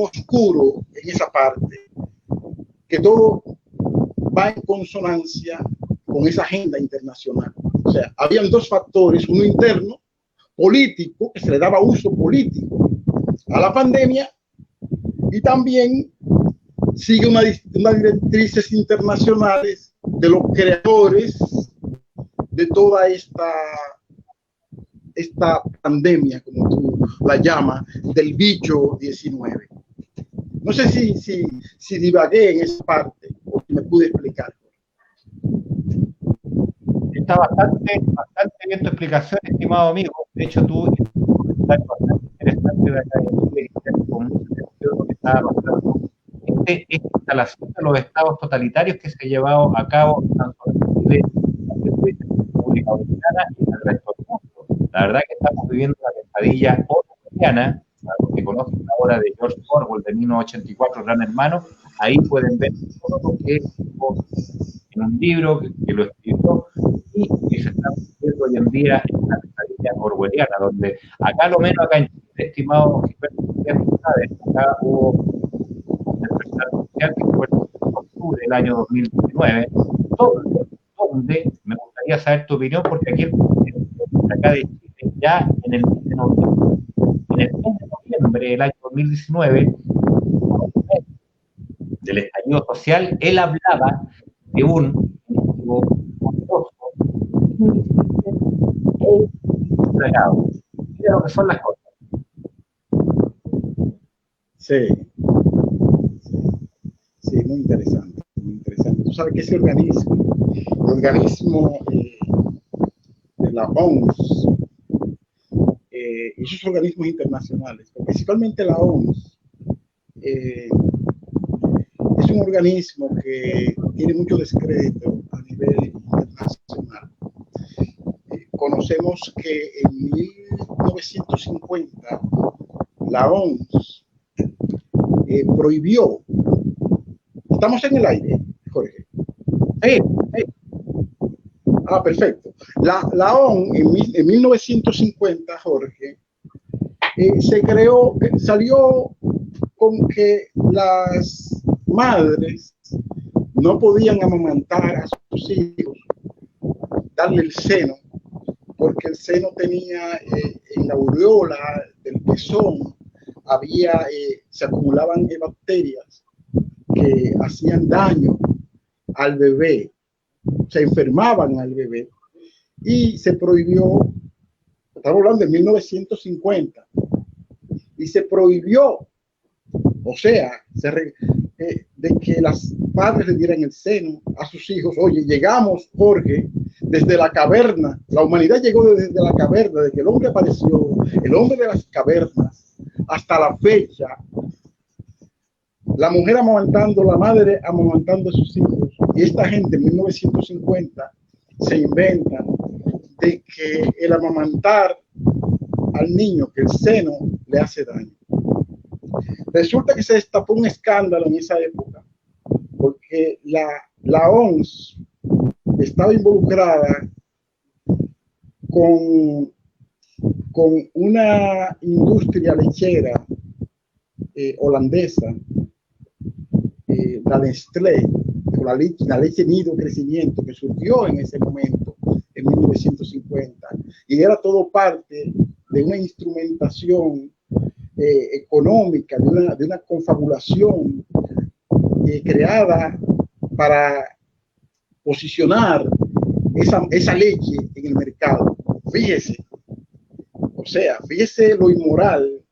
oscuro en esa parte, que todo va en consonancia con esa agenda internacional. O sea, habían dos factores, uno interno, político, que se le daba uso político a la pandemia, y también sigue unas directrices internacionales de los creadores de toda esta pandemia, como tú la llamas, del bicho 19. No sé si divagué en esa parte o si me pude explicar. Está bastante bien tu explicación, estimado amigo. De hecho, tú estás bastante interesante de acá con mucha atención lo que estaba pasando. Esta instalación de los estados totalitarios que se ha llevado a cabo tanto en Chile, en la República Dominicana y en el resto del mundo. La verdad que estamos viviendo una pesadilla orwelliana, para los que conocen la obra de George Orwell de 1984, Gran Hermano. Ahí pueden ver todo lo que es en un libro que lo escribió y que se está viviendo hoy en día en una pesadilla orwelliana, donde acá, lo menos acá en Chile, estimado Gilberto, acá hubo un despertar social que fue en octubre del año 2019, donde me gustaría saber tu opinión, porque aquí el presidente de acá de Chile, ya en el mes de noviembre del año 2019, del estallido social, él hablaba de un ejecutivo poderoso e entregado. Mira lo que son las cosas. Sí, muy interesante, muy interesante. Tú sabes que ese organismo, el organismo de la OMS, y esos organismos internacionales, principalmente la OMS, es un organismo que tiene mucho descrédito a nivel internacional. Conocemos que en 1950 la OMS prohibió. Estamos en el aire, Jorge. Ah, perfecto. La ONU en 1950, Jorge, se creó, salió con que las madres no podían amamantar a sus hijos, darle el seno, porque el seno tenía en la aureola del pezón, se acumulaban bacterias que hacían daño al bebé, se enfermaban al bebé, y se prohibió, estamos hablando de 1950, y se prohibió, o sea, de que las padres le dieran el seno a sus hijos. Oye, llegamos, Jorge, desde la caverna, la humanidad llegó desde la caverna, desde que el hombre apareció, el hombre de las cavernas, hasta la fecha, la mujer amamantando, la madre amamantando a sus hijos, y esta gente en 1950 se inventa de que el amamantar al niño, que el seno le hace daño. Resulta que se destapó un escándalo en esa época, porque porque la OMS estaba involucrada con una industria lechera holandesa, la Nestlé, con la leche nido crecimiento que surgió en ese momento, en 1950, y era todo parte de una instrumentación económica, de una confabulación creada para posicionar esa leche en el mercado. Fíjese, o sea, fíjese lo inmoral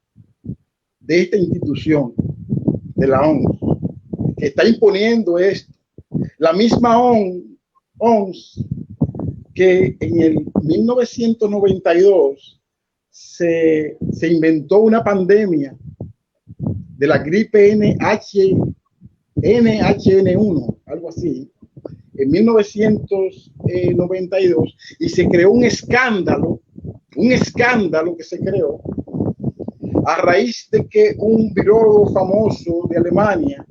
de esta institución, de la OMS, que está imponiendo esto. La misma OMS que en el 1992 se inventó una pandemia de la gripe NHN1, algo así, en 1992, y se creó un escándalo que se creó a raíz de que un virólogo famoso de Alemania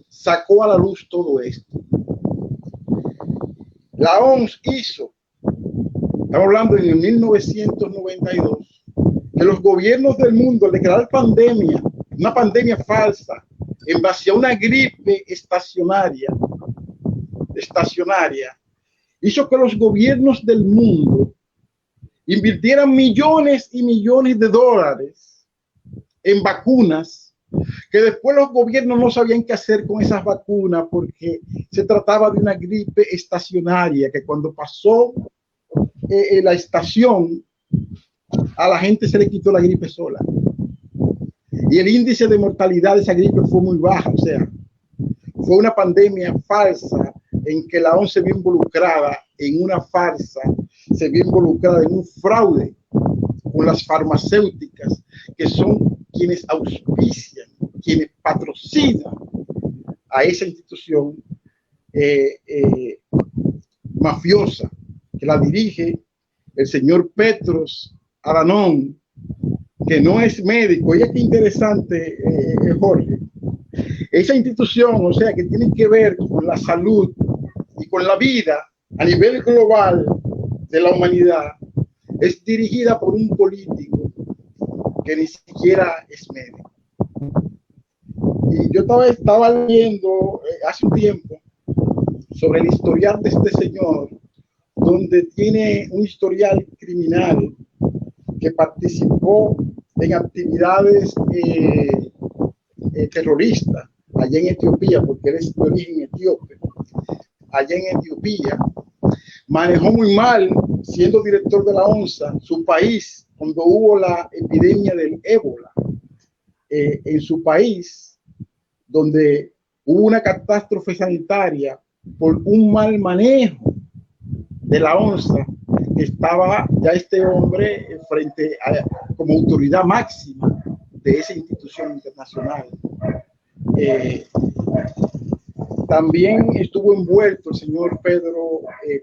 sacó a la luz todo esto. La OMS hizo, estamos hablando en el 1992, que los gobiernos del mundo al declarar pandemia, una pandemia falsa, en base a una gripe estacionaria, hizo que los gobiernos del mundo invirtieran millones y millones de dólares en vacunas, que después los gobiernos no sabían qué hacer con esas vacunas porque se trataba de una gripe estacionaria, que cuando pasó la estación, a la gente se le quitó la gripe sola. Y el índice de mortalidad de esa gripe fue muy bajo, o sea, fue una pandemia falsa en que la OMS se vio involucrada en una farsa, se vio involucrada en un fraude con las farmacéuticas, que son quienes auspician, quienes patrocinan a esa institución mafiosa, que la dirige el señor Petros Adhanom, que no es médico. Oye, qué interesante, Jorge. Esa institución, o sea, que tiene que ver con la salud y con la vida a nivel global de la humanidad, es dirigida por un político que ni siquiera es médico. Y yo estaba leyendo hace un tiempo sobre el historial de este señor, donde tiene un historial criminal, que participó en actividades terroristas allá en Etiopía, porque él es de origen etíope. Allá en Etiopía manejó muy mal, siendo director de la ONSA, su país cuando hubo la epidemia del ébola en su país, donde hubo una catástrofe sanitaria por un mal manejo de la ONSA. Estaba ya este hombre frente a, como autoridad máxima de esa institución internacional. También estuvo envuelto el señor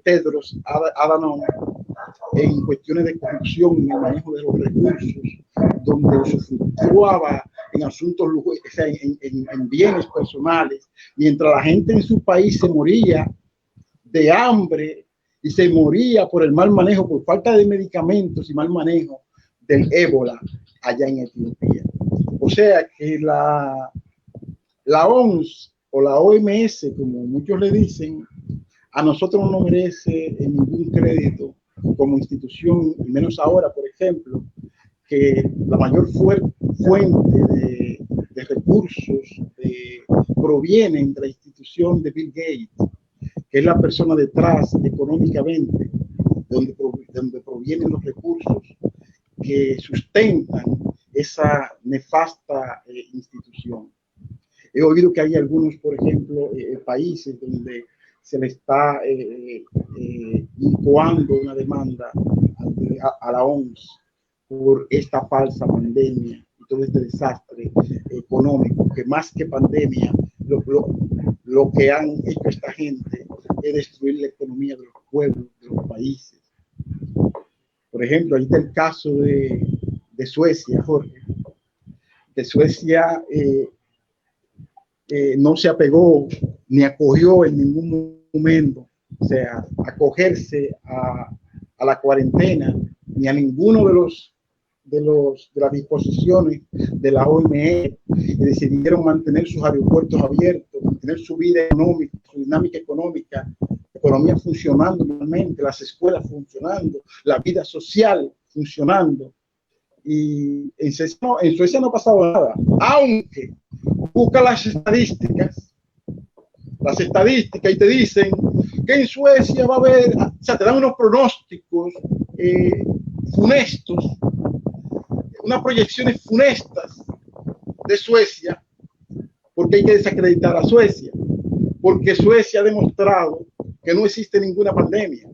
Tedros Adhanom en cuestiones de corrupción en el manejo de los recursos, donde usufructuaba en asuntos, o sea, en bienes personales, mientras la gente en su país se moría de hambre y se moría por el mal manejo, por falta de medicamentos y mal manejo del ébola allá en Etiopía. O sea que la OMS o la OMS, como muchos le dicen, a nosotros no merece ningún crédito como institución, y menos ahora, por ejemplo, que la mayor fuente de recursos provienen de la institución de Bill Gates, que es la persona detrás económicamente, donde provienen los recursos que sustentan esa nefasta institución. He oído que hay algunos, por ejemplo, países donde se le está incoando una demanda a la OMS por esta falsa pandemia y todo este desastre económico, que más que pandemia, lo que han hecho esta gente es destruir la economía de los pueblos, de los países. Por ejemplo, ahí está el caso de Suecia, Jorge. De Suecia no se apegó ni acogió en ningún momento, o sea, acogerse a la cuarentena ni a ninguno de las disposiciones de la OMS, y decidieron mantener sus aeropuertos abiertos, mantener su vida económica, su dinámica económica, la economía funcionando normalmente, las escuelas funcionando, la vida social funcionando. Y en Suecia no ha pasado nada, aunque busca las estadísticas y te dicen que en Suecia va a haber, o sea, te dan unos pronósticos funestos, unas proyecciones funestas de Suecia, porque hay que desacreditar a Suecia, porque Suecia ha demostrado que no existe ninguna pandemia.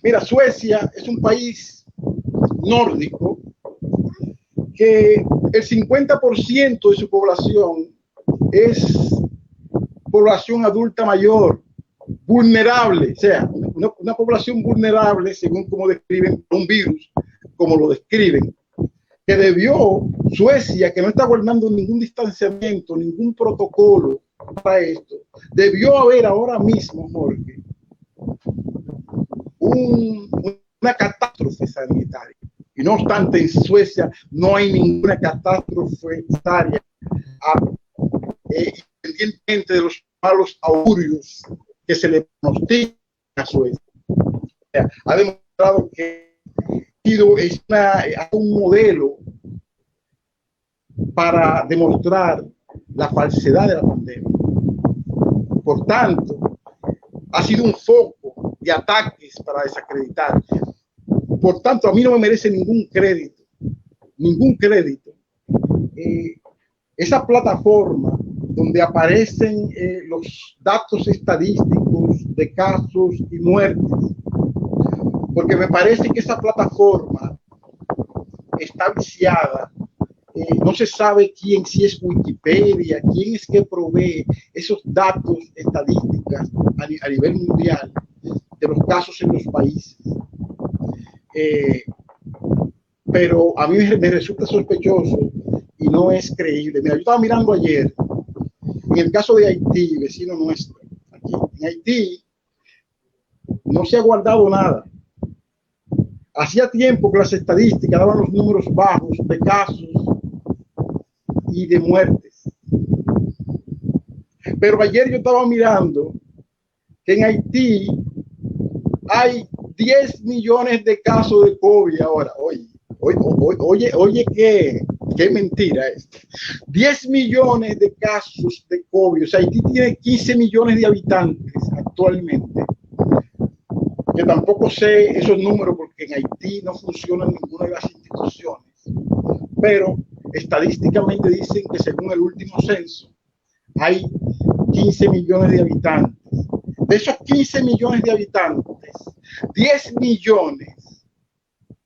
Mira, Suecia es un país nórdico que el 50% de su población es población adulta mayor, vulnerable, o sea, una población vulnerable, según como describen un virus, como lo describen, que debió Suecia, que no está guardando ningún distanciamiento, ningún protocolo para esto, debió haber ahora mismo, Jorge, una catástrofe sanitaria. Y no obstante, en Suecia no hay ninguna catástrofe sanitaria, independientemente de los malos augurios que se le pronostican a Suecia. Ha demostrado que es un modelo para demostrar la falsedad de la pandemia. Por tanto, ha sido un foco de ataques para desacreditar. Por tanto, a mí no me merece ningún crédito. Esa plataforma donde aparecen los datos estadísticos de casos y muertes, porque me parece que esa plataforma está viciada. No se sabe quién, si es Wikipedia, quién es que provee esos datos estadísticas a nivel mundial de los casos en los países. Pero a mí me resulta sospechoso y no es creíble. Mira, yo estaba mirando ayer, en el caso de Haití, vecino nuestro, aquí en Haití no se ha guardado nada. Hacía tiempo que las estadísticas daban los números bajos de casos y de muertes. Pero ayer yo estaba mirando que en Haití hay 10 millones de casos de COVID ahora. Oye, qué mentira es. 10 millones de casos de COVID. O sea, Haití tiene 15 millones de habitantes actualmente. Yo tampoco sé esos números porque en Haití no funcionan ninguna de las instituciones. Pero estadísticamente dicen que según el último censo hay 15 millones de habitantes. De esos 15 millones de habitantes, 10 millones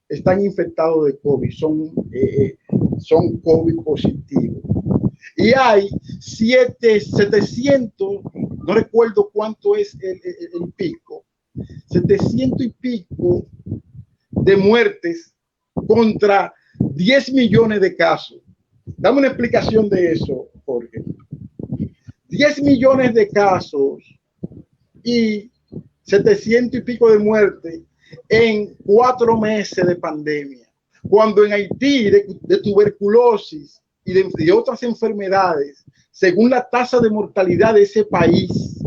están infectados de COVID, son COVID positivos. Y hay 700, no recuerdo cuánto es el pico, 700 y pico de muertes contra 10 millones de casos. Dame una explicación de eso, Jorge. 10 millones de casos y 700 y pico de muertes en 4 meses de pandemia. Cuando en Haití de tuberculosis y de otras enfermedades, según la tasa de mortalidad de ese país,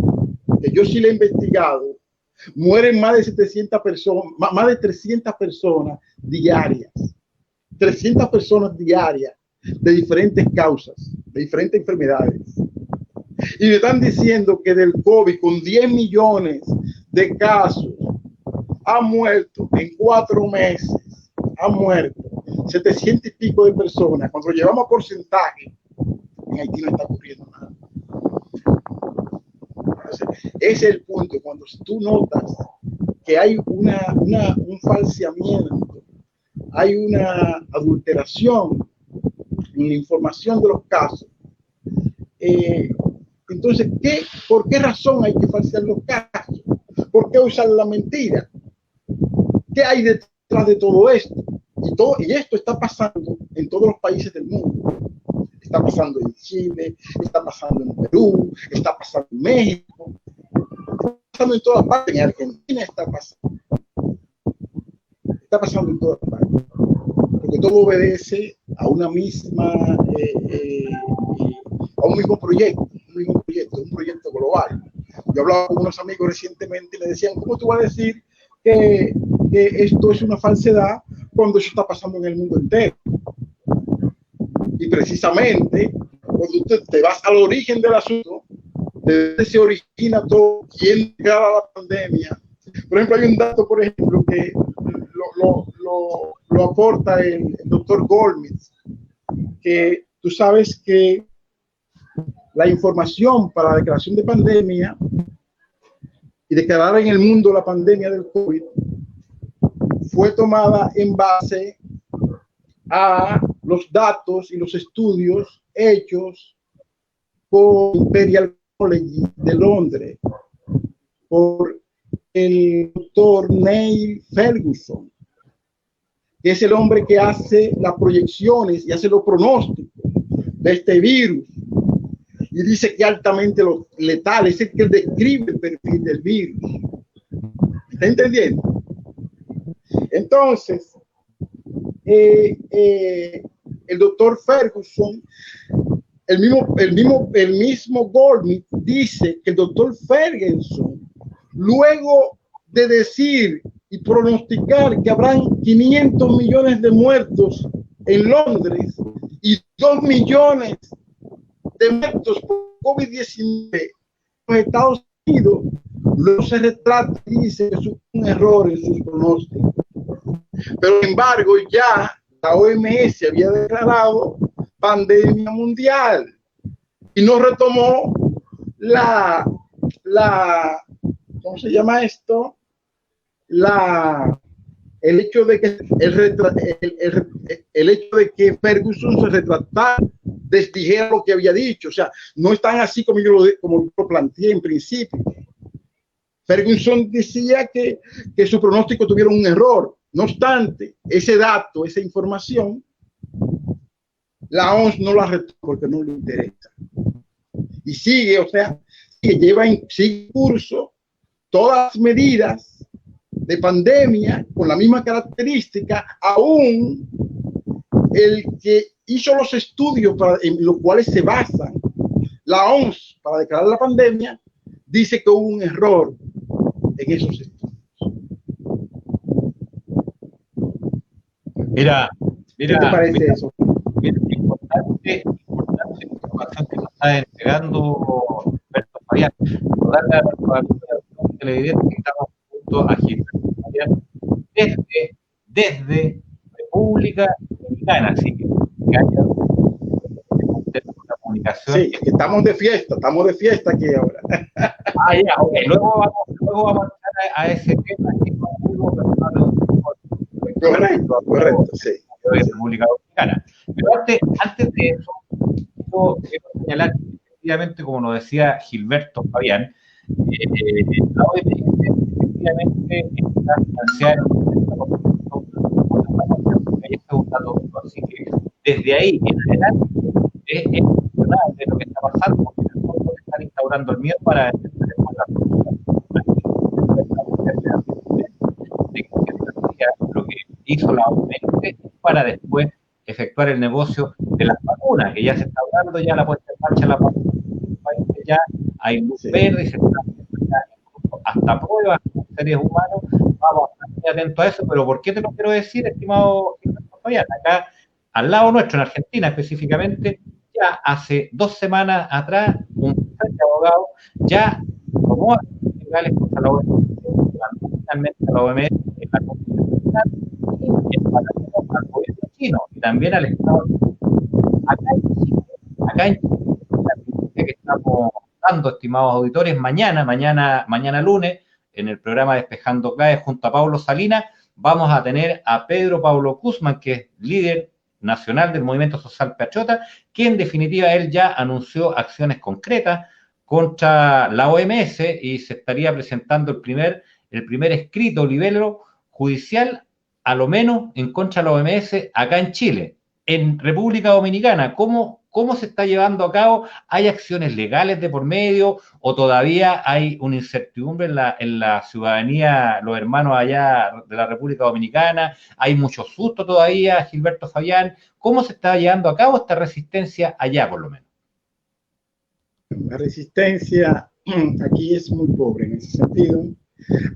que yo sí le he investigado, mueren más de 700 personas, más de 300 personas diarias. 300 personas diarias de diferentes causas, de diferentes enfermedades. Y me están diciendo que del COVID, con 10 millones de casos, han muerto en 4 meses, han muerto 700 y pico de personas. Cuando lo llevamos a porcentaje, en Haití no está ocurriendo nada. Entonces, ese es el punto. Cuando tú notas que hay un falseamiento, hay una adulteración en la información de los casos, entonces, ¿por qué razón hay que falsear los casos? ¿Por qué usar la mentira? ¿Qué hay detrás de todo esto? Y esto está pasando en todos los países del mundo. está pasando en Chile, está pasando en Perú, está pasando en México, está pasando en todas partes, en Argentina está pasando en todas partes, porque todo obedece a una misma, a un mismo proyecto, un proyecto global. Yo hablaba con unos amigos recientemente y me decían, ¿cómo tú vas a decir que esto es una falsedad cuando eso está pasando en el mundo entero? Y precisamente, cuando te vas al origen del asunto, de dónde se origina todo, quién creaba la pandemia. Por ejemplo, hay un dato, por ejemplo, que lo aporta el doctor Goldsmith, que tú sabes que la información para la declaración de pandemia y declarar en el mundo la pandemia del COVID fue tomada en base a los datos y los estudios hechos por Imperial College de Londres, por el doctor Neil Ferguson, que es el hombre que hace las proyecciones y hace los pronósticos de este virus. Y dice que altamente letal, es el que describe el perfil del virus. ¿Está entendiendo? Entonces, el doctor Ferguson, el mismo Goldsmith dice que el doctor Ferguson, luego de decir y pronosticar que habrán 500 millones de muertos en Londres y 2 millones de muertos por COVID-19 en los Estados Unidos, no se retrata y dice que es un error en sus pronósticos. Pero sin embargo, ya la OMS había declarado pandemia mundial y no retomó ¿cómo se llama esto? El hecho de que el hecho de que Ferguson se retratara, desdijera lo que había dicho. O sea, no es tan así como yo lo planteé en principio. Ferguson decía que su pronóstico tuvieron un error. No obstante, ese dato, esa información, la OMS no la retoma porque no le interesa. Y sigue, o sea, sigue curso todas las medidas de pandemia con la misma característica, aún el que hizo los estudios en los cuales se basan la OMS para declarar la pandemia, dice que hubo un error en esos estudios. Mira, ¿qué te parece eso? Mira, importante información que nos está entregando Alberto Fabián. Darle a los televidentes que estamos junto a Gilberto Fabián desde República Dominicana, así que haya una comunicación. Sí, estamos de fiesta aquí ahora. Ah, ya, ok. Luego vamos a entrar a ese tema que es correcto, sí. De República Dominicana. Pero antes de eso, yo quiero señalar que efectivamente, como nos decía Gilberto Fabián, la OMS efectivamente está financiada así que desde ahí en adelante es impresionante lo que está pasando, porque en el fondo están instaurando el miedo para lo que hizo la OMS para después efectuar el negocio de las vacunas, que ya se está hablando, ya la puesta en marcha la vacuna, ya hay luz verde y se está hasta pruebas con seres humanos. Vamos a estar atentos a eso, pero ¿por qué te lo quiero decir, estimado Fabián? Acá, al lado nuestro, en Argentina específicamente, ya hace 2 semanas atrás, un abogado ya tomó acciones legales contra la OMS, finalmente la OMS en la Constitución y al gobierno chino y también al Estado. Acá en Chile, la noticia que estamos dando, estimados auditores, mañana lunes, en el programa Despejando Claves junto a Pablo Salinas, vamos a tener a Pedro Pablo Guzmán, que es líder nacional del Movimiento Social Patriota, que en definitiva él ya anunció acciones concretas contra la OMS y se estaría presentando el primer escrito libelo judicial, a lo menos en contra de la OMS acá en Chile. En República Dominicana, ¿cómo ¿Cómo se está llevando a cabo? ¿Hay acciones legales de por medio o todavía hay una incertidumbre en la ciudadanía, los hermanos allá de la República Dominicana? ¿Hay mucho susto todavía, Gilberto Fabián? ¿Cómo se está llevando a cabo esta resistencia allá, por lo menos? La resistencia aquí es muy pobre en ese sentido,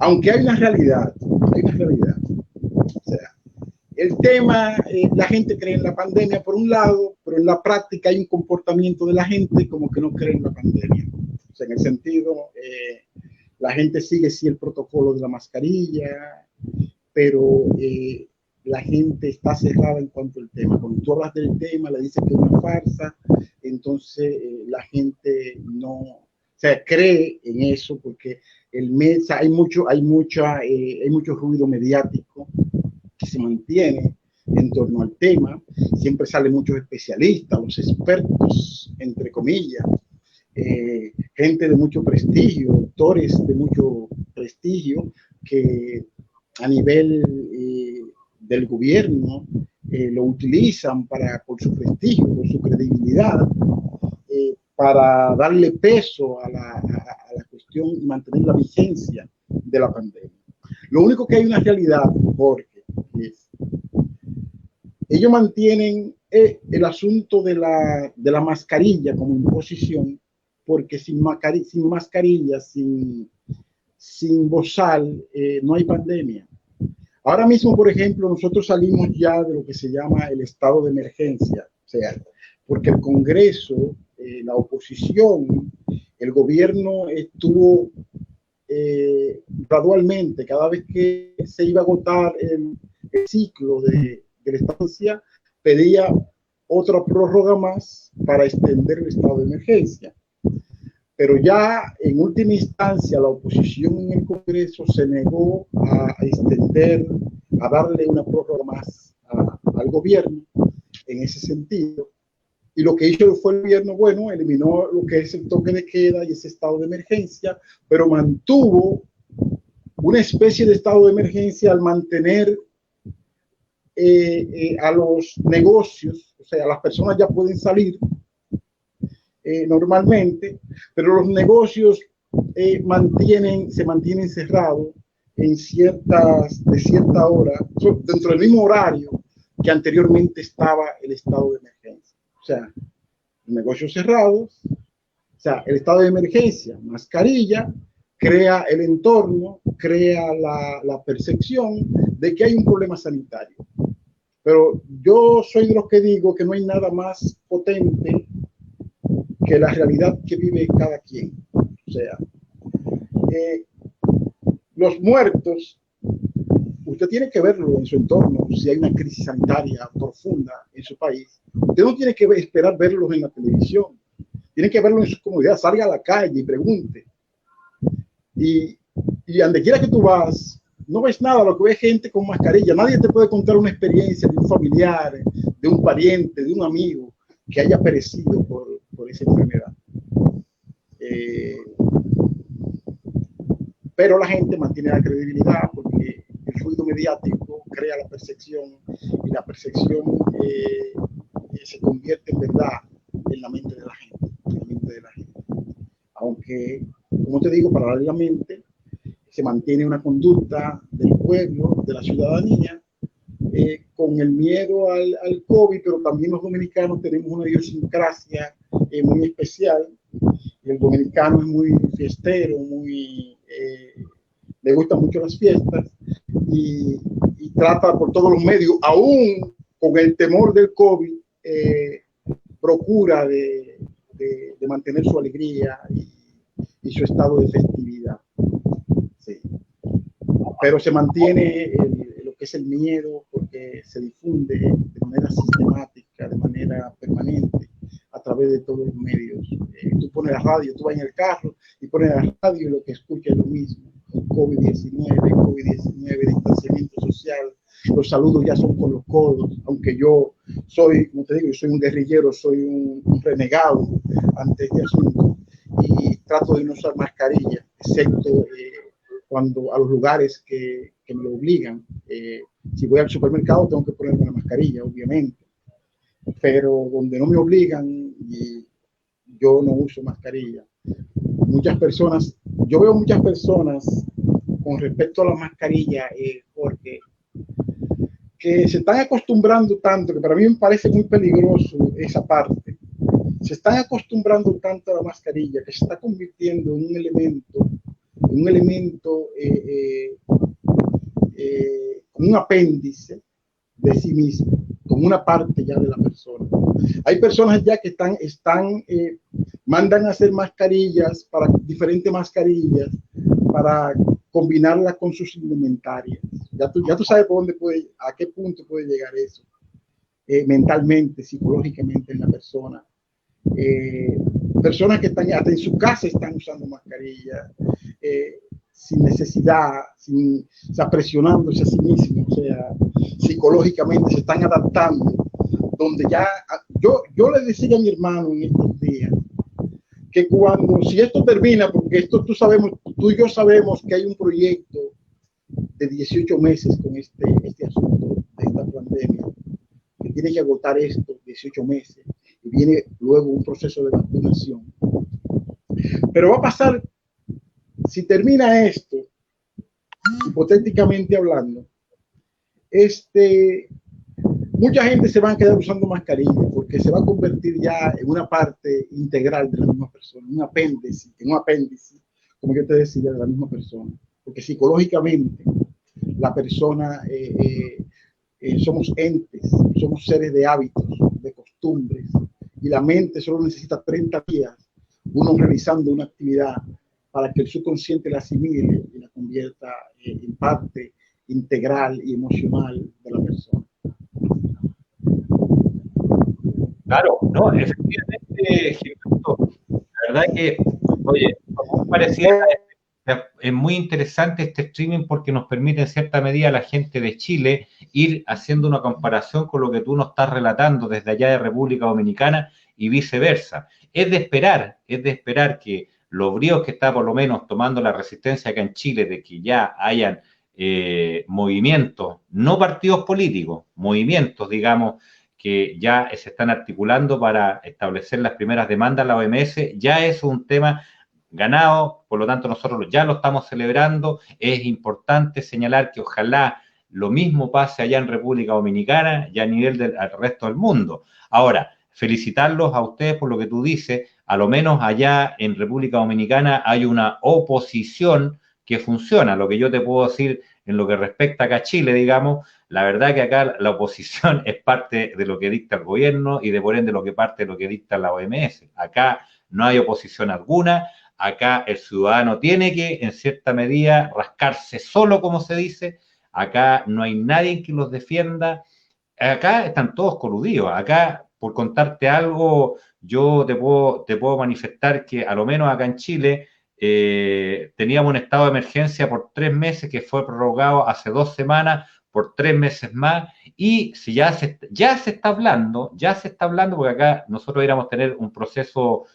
aunque hay una realidad, hay una realidad. O sea, el tema, la gente cree en la pandemia por un lado, pero en la práctica hay un comportamiento de la gente como que no cree en la pandemia. O sea, en el sentido, la gente sigue sí el protocolo de la mascarilla, pero la gente está cerrada en cuanto al tema. Cuando tú hablas del tema, le dices que es una farsa, entonces la gente no, o sea, cree en eso porque el mes hay mucho ruido mediático que se mantiene en torno al tema. Siempre salen muchos especialistas, los expertos, entre comillas, gente de mucho prestigio, doctores de mucho prestigio que a nivel del gobierno lo utilizan por su prestigio, por su credibilidad, para darle peso a la cuestión y mantener la vigencia de la pandemia. Lo único que hay una realidad, Jorge, es ellos mantienen el asunto de la mascarilla como imposición, porque sin mascarilla, sin bozal, no hay pandemia. Ahora mismo, por ejemplo, nosotros salimos ya de lo que se llama el estado de emergencia, o sea, porque el Congreso, la oposición, el gobierno estuvo gradualmente, cada vez que se iba a agotar el ciclo de la estancia, pedía otra prórroga más para extender el estado de emergencia. Pero ya en última instancia la oposición en el Congreso se negó a extender, a darle una prórroga más al gobierno en ese sentido. Y lo que hizo fue el gobierno, bueno, eliminó lo que es el toque de queda y ese estado de emergencia, pero mantuvo una especie de estado de emergencia al mantener a los negocios, o sea, las personas ya pueden salir normalmente, pero los negocios se mantienen cerrados de cierta hora, dentro del mismo horario que anteriormente estaba el estado de emergencia. O sea, negocios cerrados, o sea, el estado de emergencia, mascarilla, crea el entorno, crea la percepción de que hay un problema sanitario. Pero yo soy de los que digo que no hay nada más potente que la realidad que vive cada quien. O sea, los muertos, usted tiene que verlo en su entorno, si hay una crisis sanitaria profunda en su país. Usted no tiene que esperar verlos en la televisión, tiene que verlo en su comunidad, salga a la calle y pregunte. Y donde quiera que tú vas, no ves nada, lo que ves gente con mascarilla. Nadie te puede contar una experiencia de un familiar, de un pariente, de un amigo que haya perecido por esa enfermedad. Pero la gente mantiene la credibilidad porque el ruido mediático crea la percepción y la percepción se convierte en verdad en la mente de la gente. Aunque, como te digo, paralelamente se mantiene una conducta del pueblo, de la ciudadanía, con el miedo al COVID, pero también los dominicanos tenemos una idiosincrasia muy especial. El dominicano es muy fiestero, le gustan mucho las fiestas y trata por todos los medios, aún con el temor del COVID, procura de mantener su alegría y su estado de festividad. Sí. Pero se mantiene lo que es el miedo porque se difunde de manera sistemática, de manera permanente a través de todos los medios. Tú pones la radio, tú vas en el carro y pones la radio y lo que escuchas es lo mismo. COVID-19, distanciamiento social, los saludos ya son con los codos, aunque yo soy, como te digo, yo soy un guerrillero, soy un renegado ante este asunto y trato de no usar mascarilla, excepto cuando a los lugares que me lo obligan. Si voy al supermercado tengo que ponerme la mascarilla, obviamente, pero donde no me obligan y yo no uso mascarilla. Muchas personas, yo veo muchas personas con respecto a la mascarilla, Jorge, que se están acostumbrando tanto, que para mí me parece muy peligroso esa parte. Se están acostumbrando tanto a la mascarilla que se está convirtiendo en un elemento, un apéndice de sí mismo, como una parte ya de la persona. Hay personas ya que mandan a hacer mascarillas, diferentes mascarillas, para combinarlas con sus indumentarias. Ya tú sabes a qué punto puede llegar eso, mentalmente, psicológicamente en la persona. Personas que están hasta en su casa están usando mascarillas, sin necesidad, o sea, presionándose a sí mismos, o sea, psicológicamente se están adaptando, donde ya, yo le decía a mi hermano en estos días, que si esto termina, porque tú y yo sabemos que hay un proyecto de 18 meses con este asunto de esta pandemia, que tiene que agotar estos 18 meses, y viene luego un proceso de vacunación. Pero va a pasar, si termina esto, hipotéticamente hablando, mucha gente se va a quedar usando mascarilla porque se va a convertir ya en una parte integral de la misma persona, un apéndice, como yo te decía, de la misma persona. Porque psicológicamente la persona, somos entes, somos seres de hábitos, de costumbres, y la mente solo necesita 30 días, uno realizando una actividad para que el subconsciente la asimile y la convierta en parte integral y emocional de la persona. Claro, no, efectivamente, Gilberto, la verdad que, oye, como parecía, es muy interesante este streaming porque nos permite en cierta medida a la gente de Chile ir haciendo una comparación con lo que tú nos estás relatando desde allá de República Dominicana y viceversa. Es de esperar que los bríos que está por lo menos tomando la resistencia acá en Chile de que ya hayan movimientos, no partidos políticos, movimientos, digamos, que ya se están articulando para establecer las primeras demandas a la OMS, ya es un tema ganado, por lo tanto nosotros ya lo estamos celebrando. Es importante señalar que ojalá lo mismo pase allá en República Dominicana y a nivel del resto del mundo. Ahora, felicitarlos a ustedes por lo que tú dices, a lo menos allá en República Dominicana hay una oposición que funciona. Lo que yo te puedo decir en lo que respecta acá a Chile, digamos, la verdad que acá la oposición es parte de lo que dicta el gobierno y de por ende lo que parte de lo que dicta la OMS. Acá no hay oposición alguna, acá el ciudadano tiene que, en cierta medida, rascarse solo, como se dice, acá no hay nadie que los defienda, acá están todos coludidos, acá, por contarte algo, yo te puedo manifestar que a lo menos acá en Chile teníamos un estado de emergencia por 3 meses que fue prorrogado hace 2 semanas por 3 meses más y si ya se está hablando, porque acá nosotros íbamos a tener un proceso,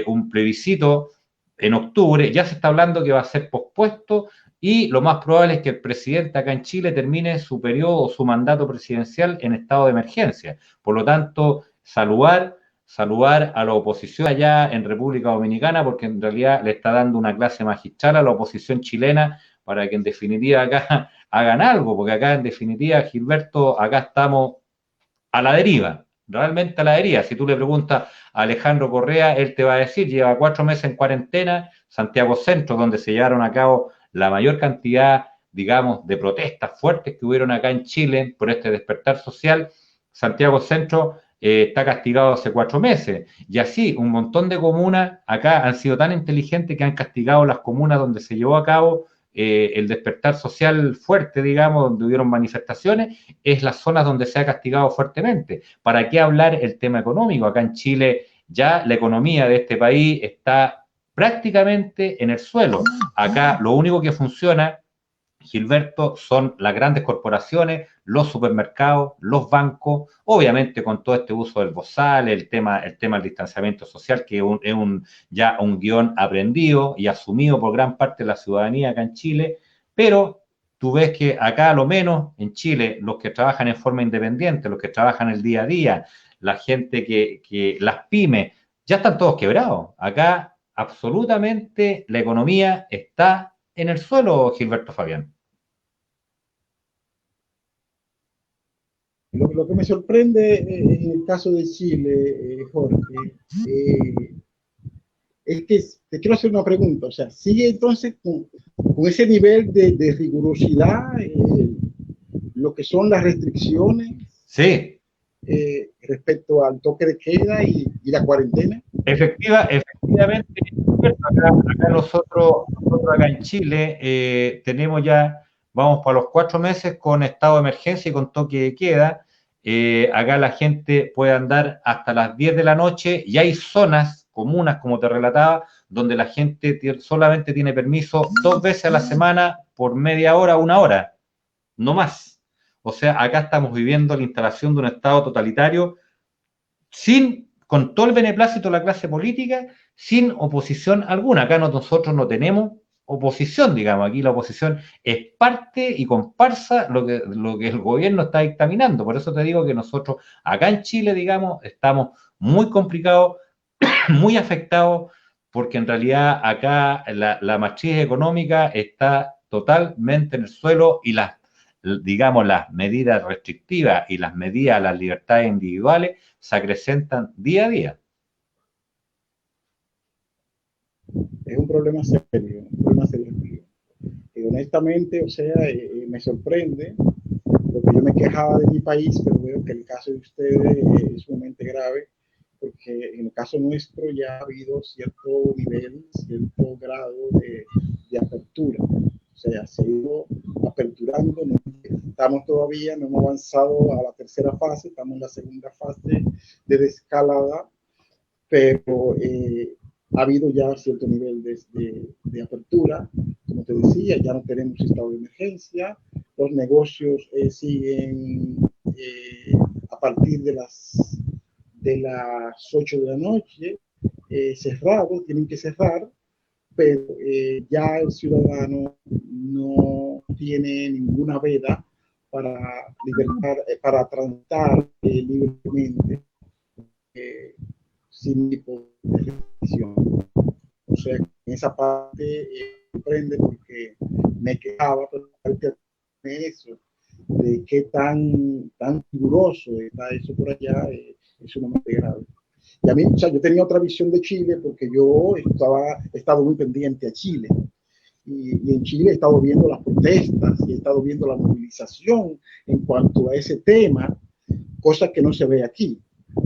un plebiscito en octubre, ya se está hablando que va a ser pospuesto y lo más probable es que el presidente acá en Chile termine su periodo, su mandato presidencial en estado de emergencia. Por lo tanto, saludar a la oposición allá en República Dominicana, porque en realidad le está dando una clase magistral a la oposición chilena para que en definitiva acá hagan algo, porque acá en definitiva, Gilberto, acá estamos a la deriva, realmente a la deriva. Si tú le preguntas a Alejandro Correa, él te va a decir, lleva 4 meses en cuarentena, Santiago Centro, donde se llevaron a cabo la mayor cantidad, digamos, de protestas fuertes que hubieron acá en Chile por este despertar social. Santiago Centro está castigado hace 4 meses. Y así, un montón de comunas acá han sido tan inteligentes que han castigado las comunas donde se llevó a cabo el despertar social fuerte, digamos, donde hubieron manifestaciones, es las zonas donde se ha castigado fuertemente. ¿Para qué hablar el tema económico? Acá en Chile ya la economía de este país está prácticamente en el suelo. Acá lo único que funciona, Gilberto, son las grandes corporaciones, los supermercados, los bancos, obviamente con todo este uso del bozal, el tema del distanciamiento social, que es ya un guión aprendido y asumido por gran parte de la ciudadanía acá en Chile, pero tú ves que acá a lo menos en Chile, los que trabajan en forma independiente, los que trabajan el día a día, la gente las pymes, ya están todos quebrados. Acá absolutamente la economía está en el suelo, Gilberto Fabián. Lo que me sorprende en el caso de Chile, Jorge, es que te quiero hacer una pregunta, o sea, ¿sigue entonces con ese nivel de rigurosidad lo que son las restricciones? Sí. Respecto al toque de queda y la cuarentena. Efectivamente, acá nosotros acá en Chile tenemos ya, vamos para los 4 meses con estado de emergencia y con toque de queda. Acá la gente puede andar hasta las 10 de la noche y hay zonas, comunas, como te relataba, donde la gente solamente tiene permiso 2 veces a la semana por media hora, 1 hora, no más. O sea, acá estamos viviendo la instalación de un estado totalitario con todo el beneplácito de la clase política, sin oposición alguna. Acá nosotros no tenemos oposición, digamos. Aquí la oposición es parte y comparsa lo que el gobierno está dictaminando. Por eso te digo que nosotros acá en Chile, digamos, estamos muy complicados, muy afectados, porque en realidad acá la matriz económica está totalmente en el suelo y digamos, las medidas restrictivas y las medidas a las libertades individuales se acrecentan día a día. Es un problema serio, un problema serio. Y honestamente, o sea, me sorprende, porque yo me quejaba de mi país, pero veo que el caso de ustedes es sumamente grave, porque en el caso nuestro ya ha habido cierto nivel, cierto grado de apertura. O sea, se ha ido aperturando, no estamos todavía, no hemos avanzado a la tercera fase, estamos en la segunda fase de desescalada, pero ha habido ya cierto nivel de apertura. Como te decía, ya no tenemos estado de emergencia, los negocios siguen a partir de las 8 de la noche cerrados, tienen que cerrar, pero ya el ciudadano no tiene ninguna veda para transitar libremente sin tipo de restricción. O sea, en esa parte sorprende porque me quejaba de eso, de qué tan riguroso está eso por allá, es sumamente grave. Y a mí, o sea, yo tenía otra visión de Chile porque yo he estado muy pendiente a Chile. Y en Chile he estado viendo las protestas y he estado viendo la movilización en cuanto a ese tema, cosa que no se ve aquí.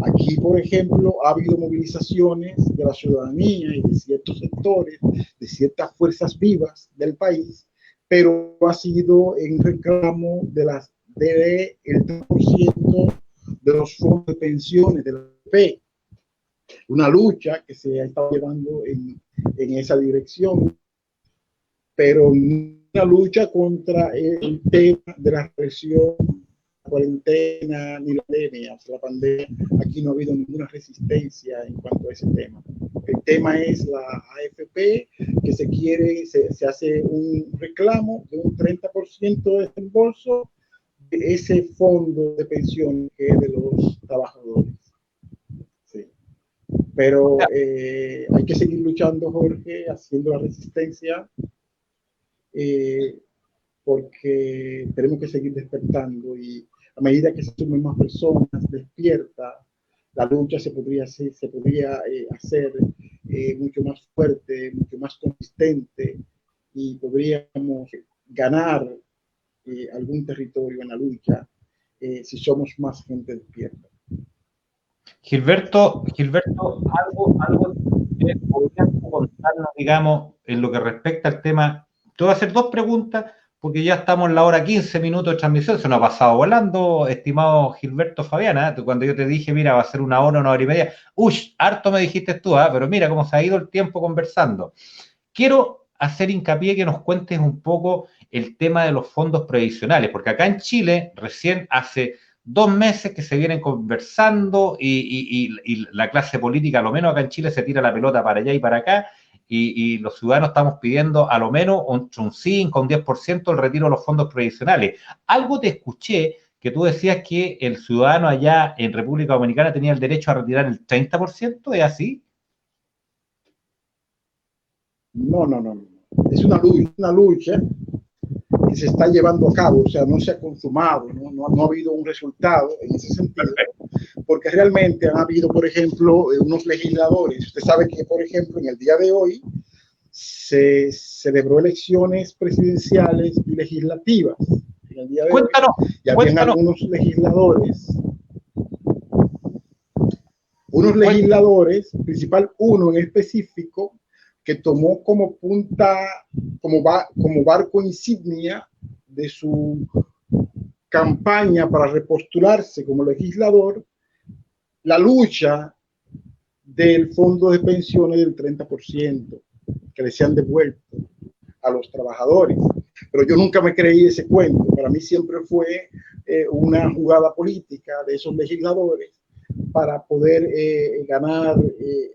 Aquí, por ejemplo, ha habido movilizaciones de la ciudadanía y de ciertos sectores, de ciertas fuerzas vivas del país, pero ha sido en reclamo del 3% de los fondos de pensiones de la AFP. Una lucha que se ha estado llevando en esa dirección, pero una lucha contra el tema de la represión, la cuarentena ni la pandemia. La pandemia, aquí no ha habido ninguna resistencia en cuanto a ese tema. El tema es la AFP, que se hace un reclamo de un 30% de desembolso de ese fondo de pensión que es de los trabajadores. Sí. Pero hay que seguir luchando, Jorge, haciendo la resistencia, porque tenemos que seguir despertando y a medida que se sumen más personas despiertas, la lucha se podría hacer mucho más fuerte, mucho más consistente y podríamos ganar algún territorio en la lucha si somos más gente despierta. Gilberto, algo que podrías contarnos, digamos, en lo que respecta al tema. Te voy a hacer 2 preguntas, porque ya estamos en la hora 15 minutos de transmisión. Se nos ha pasado volando, estimado Gilberto Fabiana. Cuando yo te dije, mira, va a ser 1 hora y media. Uy, harto me dijiste tú, pero mira cómo se ha ido el tiempo conversando. Quiero hacer hincapié que nos cuentes un poco el tema de los fondos previsionales, porque acá en Chile, recién hace 2 meses que se vienen conversando y la clase política, a lo menos acá en Chile, se tira la pelota para allá y para acá, y los ciudadanos estamos pidiendo a lo menos un 5, un 10% el retiro de los fondos previsionales. Algo te escuché que tú decías que el ciudadano allá en República Dominicana tenía el derecho a retirar el 30%, ¿es así? No, no, no, no. Es una lucha que se está llevando a cabo, o sea, no se ha consumado, no ha habido un resultado en ese sentido, porque realmente han habido, por ejemplo, unos legisladores. Usted sabe que, por ejemplo, en el día de hoy se celebró elecciones presidenciales y legislativas. En el día de Cuéntanos, hoy, y habían cuéntanos. unos legisladores, principal uno en específico, que tomó como punta, como barco insignia de su campaña para repostularse como legislador, la lucha del fondo de pensiones del 30% que les han devuelto a los trabajadores. Pero yo nunca me creí ese cuento. Para mí siempre fue una jugada política de esos legisladores para poder ganar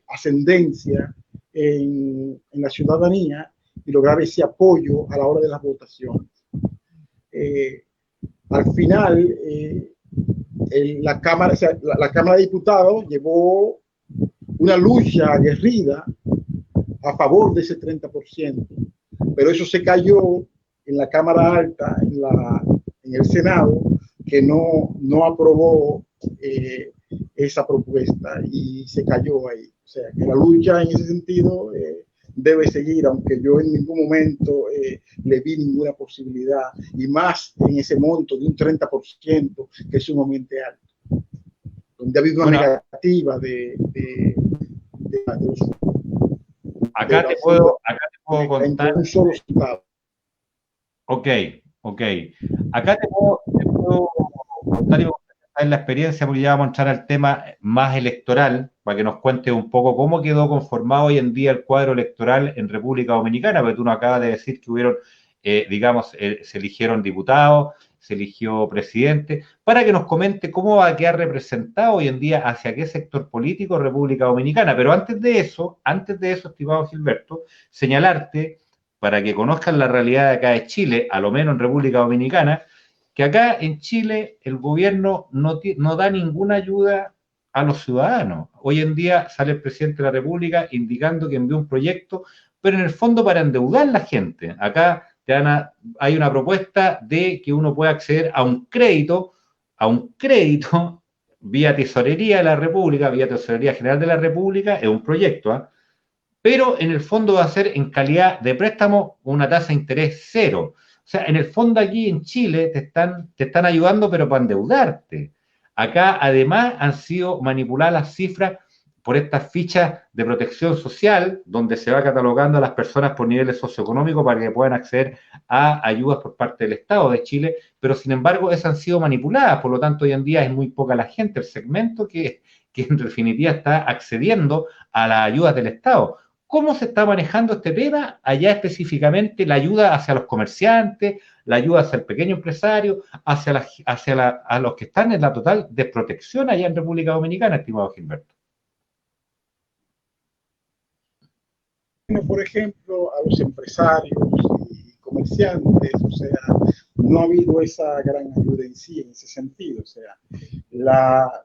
ascendencia en la ciudadanía y lograr ese apoyo a la hora de las votaciones. Al final, la Cámara de Diputados llevó una lucha aguerrida a favor de ese 30%, pero eso se cayó en la Cámara Alta, en el Senado, que no aprobó esa propuesta y se cayó ahí. O sea, que la lucha en ese sentido debe seguir, aunque yo en ningún momento le vi ninguna posibilidad, y más en ese monto de un 30%, que es sumamente alto, donde ha habido una negativa acá te puedo contar. Un solo estado. Ok. Acá te puedo contar en la experiencia, porque ya vamos a entrar al tema más electoral, para que nos cuentes un poco cómo quedó conformado hoy en día el cuadro electoral en República Dominicana, porque tú nos acabas de decir que hubieron, se eligieron diputados, se eligió presidente, para que nos comente cómo va a quedar representado hoy en día hacia qué sector político República Dominicana. Pero antes de eso, estimado Gilberto, señalarte, para que conozcan la realidad de acá de Chile, a lo menos en República Dominicana, que acá en Chile el gobierno no da ninguna ayuda a los ciudadanos. Hoy en día sale el presidente de la República indicando que envió un proyecto, pero en el fondo para endeudar a la gente. Acá hay una propuesta de que uno pueda acceder a un crédito vía Tesorería de la República, vía Tesorería General de la República, es un proyecto, ¿eh? Pero en el fondo va a ser en calidad de préstamo una tasa de interés cero. O sea, en el fondo aquí en Chile te están ayudando, pero para endeudarte. Acá además han sido manipuladas las cifras por estas fichas de protección social, donde se va catalogando a las personas por niveles socioeconómicos para que puedan acceder a ayudas por parte del Estado de Chile, pero sin embargo esas han sido manipuladas, por lo tanto hoy en día es muy poca la gente, el segmento que en definitiva está accediendo a las ayudas del Estado. ¿Cómo se está manejando este tema? Allá específicamente la ayuda hacia los comerciantes, la ayuda hacia el pequeño empresario, a los que están en la total desprotección allá en República Dominicana, estimado Gilberto. Por ejemplo, a los empresarios y comerciantes, o sea, no ha habido esa gran ayuda en sí, en ese sentido. O sea, la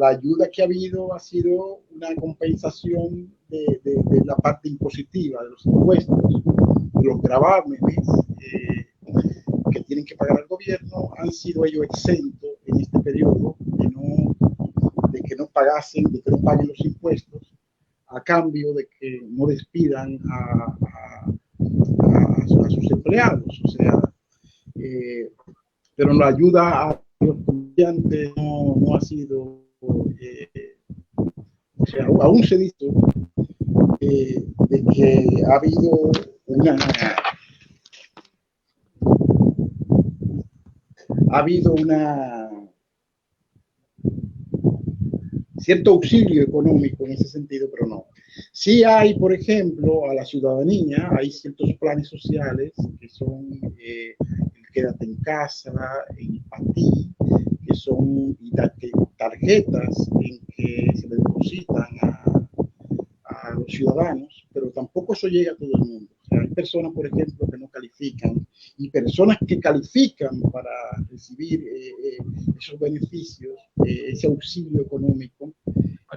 ayuda que ha habido ha sido una compensación de la parte impositiva, de los impuestos, de los gravámenes que tienen que pagar al gobierno, han sido ellos exentos en este periodo de que no pagasen, de que no paguen los impuestos, a cambio de que no despidan a sus empleados. O sea, pero la ayuda a los comerciantes no ha sido, o sea, aún se dice de que ha habido cierto auxilio económico en ese sentido, pero no. Sí hay, por ejemplo, a la ciudadanía, hay ciertos planes sociales que son el quédate en casa, el PATI, que son tarjetas en que se le depositan a los ciudadanos, pero tampoco eso llega a todo el mundo. O sea, hay personas, por ejemplo, que no califican y personas que califican para recibir esos beneficios, ese auxilio económico,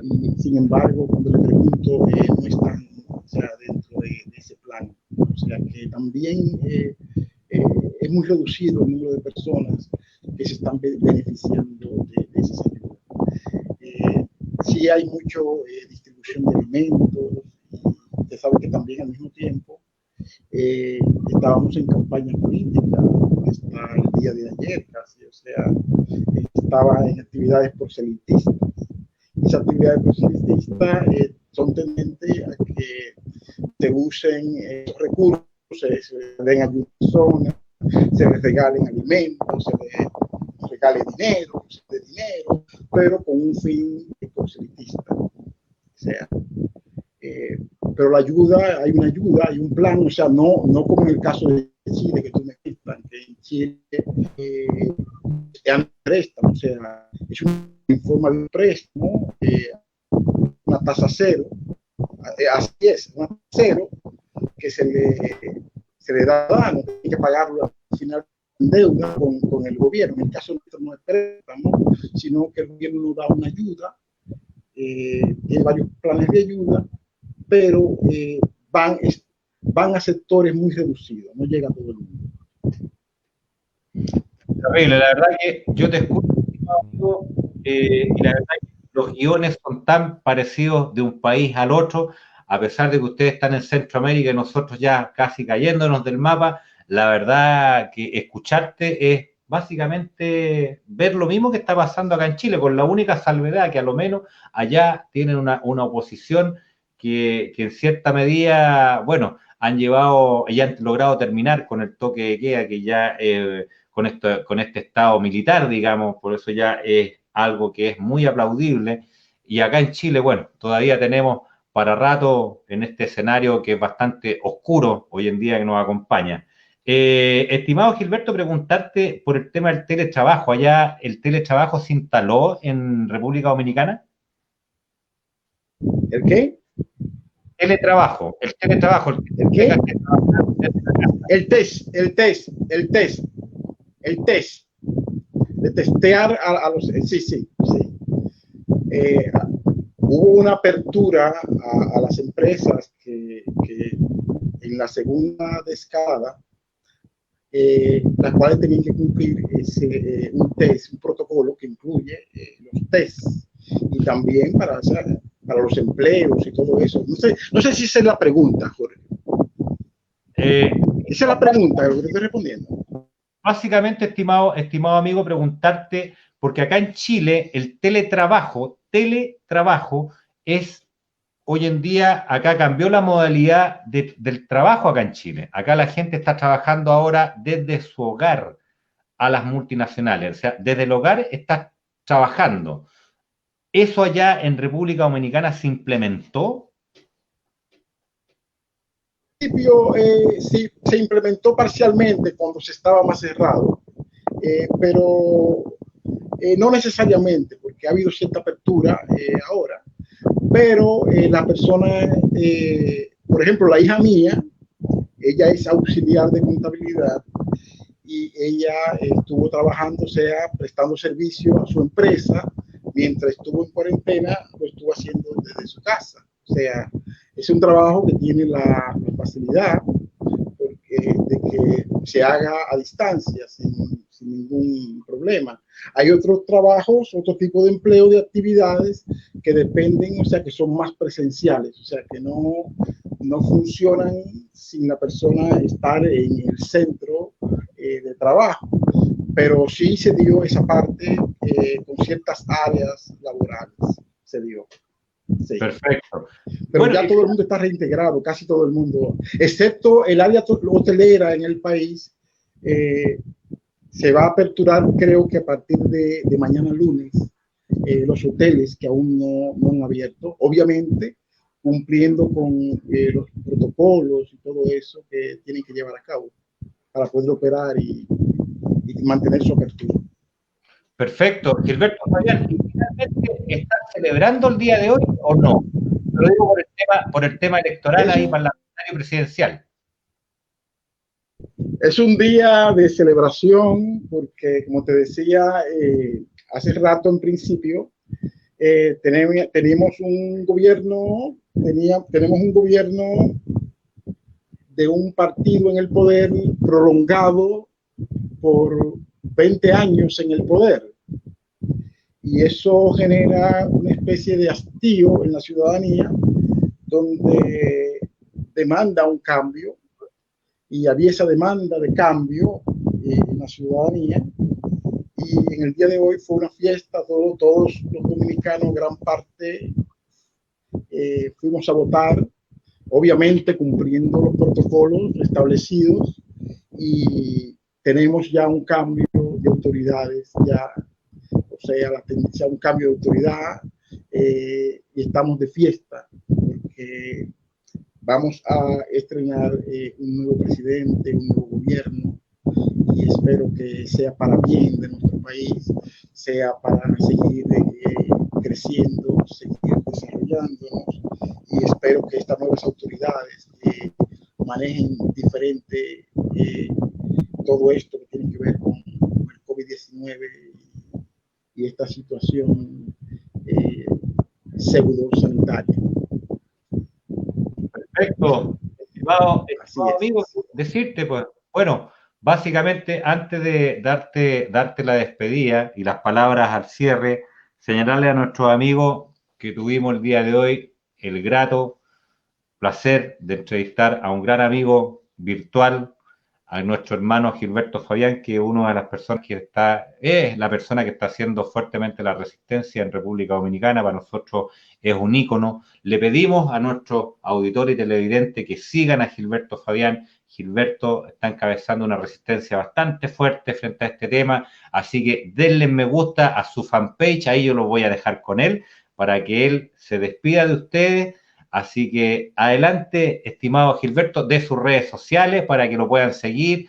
y sin embargo, cuando le pregunto, no están, o sea, dentro de ese plan. O sea, que también es muy reducido el número de personas que se están beneficiando de esas ayudas. Sí hay mucho distribución de alimentos, y usted sabe que también al mismo tiempo estábamos en campaña política hasta el día de ayer casi, o sea, estaba en actividades proselitistas. Esas actividades proselitistas son tendentes a que se usen recursos, se den ayudas, se les regalen alimentos, se les regale dinero, pero con un fin proselitista. O sea, pero la ayuda, hay una ayuda, hay un plan, o sea, no como en el caso de Chile, que tú me quitas, que en Chile dan préstamo, o sea, es una forma de préstamo, una tasa cero, así es, una tasa cero que se le da, no tiene que pagarlo al final en deuda con el gobierno. En el caso nuestro no es préstamo, sino que el gobierno nos da una ayuda, tiene varios planes de ayuda, pero van a sectores muy reducidos, no llega a todo el mundo. Terrible, la verdad que yo te escucho, amigo, y la verdad que los guiones son tan parecidos de un país al otro, a pesar de que ustedes están en Centroamérica y nosotros ya casi cayéndonos del mapa, la verdad que escucharte es básicamente ver lo mismo que está pasando acá en Chile, con la única salvedad que a lo menos allá tienen una oposición que en cierta medida, bueno, han llevado y han logrado terminar con el toque de queda que ya con este estado militar, digamos, por eso ya es algo que es muy aplaudible. Y acá en Chile, bueno, todavía tenemos para rato en este escenario que es bastante oscuro hoy en día que nos acompaña. Estimado Gilberto, preguntarte por el tema del teletrabajo. ¿Allá el teletrabajo se instaló en República Dominicana? ¿El qué? Teletrabajo, el teletrabajo. ¿El qué? El test, de testear a los... Sí. Hubo una apertura a las empresas que en la segunda descada, las cuales tenían que cumplir un test, un protocolo que incluye los tests y también para los empleos y todo eso. No sé si esa es la pregunta, Jorge. Esa es la pregunta, lo que te estoy respondiendo. Básicamente, estimado amigo, preguntarte, porque acá en Chile el teletrabajo es, hoy en día, acá cambió la modalidad del trabajo acá en Chile. Acá la gente está trabajando ahora desde su hogar a las multinacionales, o sea, desde el hogar está trabajando. ¿Eso allá en República Dominicana se implementó? Principio sí, se implementó parcialmente cuando se estaba más cerrado, pero no necesariamente, porque ha habido cierta apertura ahora, pero la persona, por ejemplo, la hija mía, ella es auxiliar de contabilidad y ella estuvo trabajando, o sea, prestando servicio a su empresa, mientras estuvo en cuarentena, lo estuvo haciendo desde su casa. O sea, es un trabajo que tiene la facilidad de que se haga a distancia sin ningún problema. Hay otros trabajos, otro tipo de empleo, de actividades que dependen, o sea, que son más presenciales, o sea, que no funcionan sin la persona estar en el centro de trabajo. Pero sí se dio esa parte con ciertas áreas laborales, se dio. Sí. Perfecto. Pero bueno, ya todo el mundo está reintegrado, casi todo el mundo, excepto el área hotelera en el país. Se va a aperturar, creo que a partir de mañana lunes, los hoteles que aún no han abierto, obviamente cumpliendo con los protocolos y todo eso que tienen que llevar a cabo para poder operar y mantener su apertura. Perfecto. Gilberto, Fabián, ¿finalmente están celebrando el día de hoy o no? Lo digo por el tema electoral ahí parlamentario presidencial. Es un día de celebración porque, como te decía, hace rato en principio, tenemos un gobierno, tenemos un gobierno de un partido en el poder prolongado por 20 años en el poder. Y eso genera una especie de hastío en la ciudadanía donde demanda un cambio, y había esa demanda de cambio en la ciudadanía. Y en el día de hoy fue una fiesta, todos los dominicanos, gran parte, fuimos a votar, obviamente cumpliendo los protocolos establecidos, y tenemos ya un cambio de autoridades, ya, o sea, la tendencia a un cambio de autoridad, y estamos de fiesta porque vamos a estrenar un nuevo presidente, un nuevo gobierno, y espero que sea para bien de nuestro país, sea para seguir creciendo, seguir desarrollándonos, y espero que estas nuevas autoridades manejen diferente todo esto que tiene que ver con el COVID-19 y esta situación pseudo sanitaria. Perfecto, estimado amigo, decirte, pues, bueno, básicamente antes de darte la despedida y las palabras al cierre, señalarle a nuestros amigos que tuvimos el día de hoy el grato placer de entrevistar a un gran amigo virtual, a nuestro hermano Gilberto Fabián, que es una de las personas es la persona que está haciendo fuertemente la resistencia en República Dominicana. Para nosotros es un ícono. Le pedimos a nuestros auditores y televidentes que sigan a Gilberto Fabián. Gilberto está encabezando una resistencia bastante fuerte frente a este tema, así que denle me gusta a su fanpage, ahí yo lo voy a dejar con él, para que él se despida de ustedes. Así que adelante, estimado Gilberto, de sus redes sociales para que lo puedan seguir.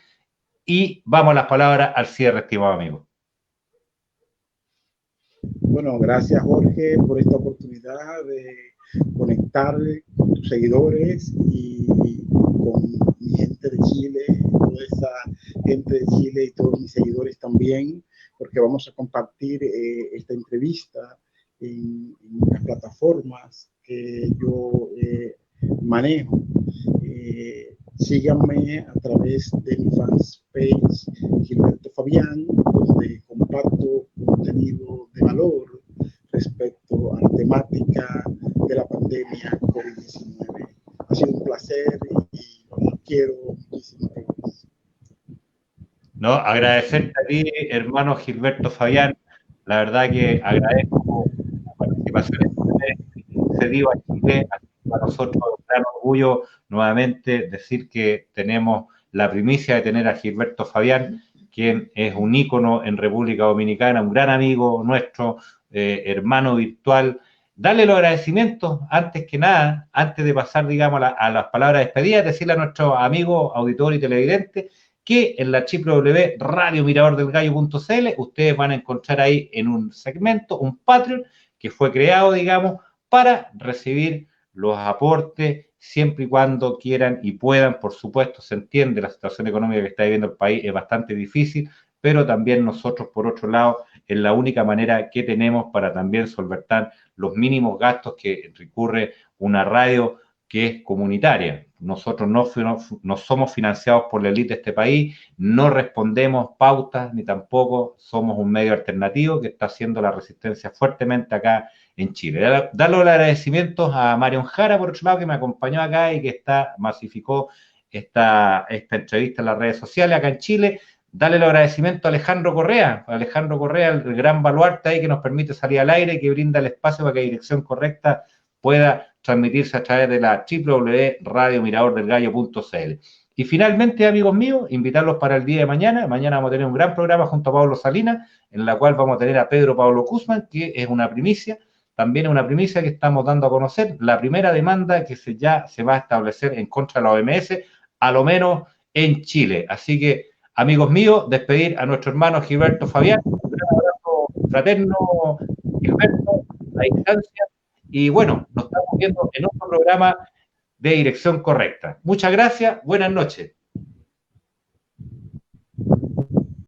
Y vamos a las palabras al cierre, estimado amigo. Bueno, gracias Jorge por esta oportunidad de conectar con tus seguidores y con mi gente de Chile, toda esa gente de Chile y todos mis seguidores también, porque vamos a compartir esta entrevista en las plataformas que yo manejo. Síganme a través de mi fanpage Gilberto Fabián, donde comparto contenido de valor respecto a la temática de la pandemia COVID-19. Ha sido un placer y los quiero muchísimo. No, agradecerte a ti, hermano Gilberto Fabián. La verdad que agradezco la participación cedido a Chile. Para nosotros es un gran orgullo nuevamente decir que tenemos la primicia de tener a Gilberto Fabián, quien es un ícono en República Dominicana, un gran amigo nuestro, hermano virtual. Darle los agradecimientos antes que nada, antes de pasar, digamos, a las palabras de despedida, decirle a nuestros amigos, auditores y televidentes que en la www.radiomiradordelgallo.cl ustedes van a encontrar ahí en un segmento, un Patreon, que fue creado, digamos, para recibir los aportes siempre y cuando quieran y puedan. Por supuesto, se entiende la situación económica que está viviendo el país, es bastante difícil, pero también nosotros, por otro lado, es la única manera que tenemos para también solventar los mínimos gastos que recurre una radio que es comunitaria. Nosotros no somos financiados por la élite de este país, no respondemos pautas, ni tampoco somos un medio alternativo que está haciendo la resistencia fuertemente acá en Chile. Dar los agradecimientos a Marion Jara, por otro lado, que me acompañó acá y que masificó esta entrevista en las redes sociales acá en Chile. Darle los agradecimientos a Alejandro Correa, el gran baluarte ahí que nos permite salir al aire y que brinda el espacio para que Dirección Correcta pueda transmitirse a través de la www.radiomiradordelgallo.cl. Y finalmente, amigos míos, invitarlos para el día de mañana. Mañana vamos a tener un gran programa junto a Pablo Salinas, en la cual vamos a tener a Pedro Pablo Guzmán, que es una primicia. También es una primicia que estamos dando a conocer, la primera demanda que ya se va a establecer en contra de la OMS, a lo menos en Chile. Así que, amigos míos, despedir a nuestro hermano Gilberto Fabián. Un gran abrazo fraterno, Gilberto, a distancia. Y bueno, nos estamos viendo en otro programa de Dirección Correcta. Muchas gracias, buenas noches.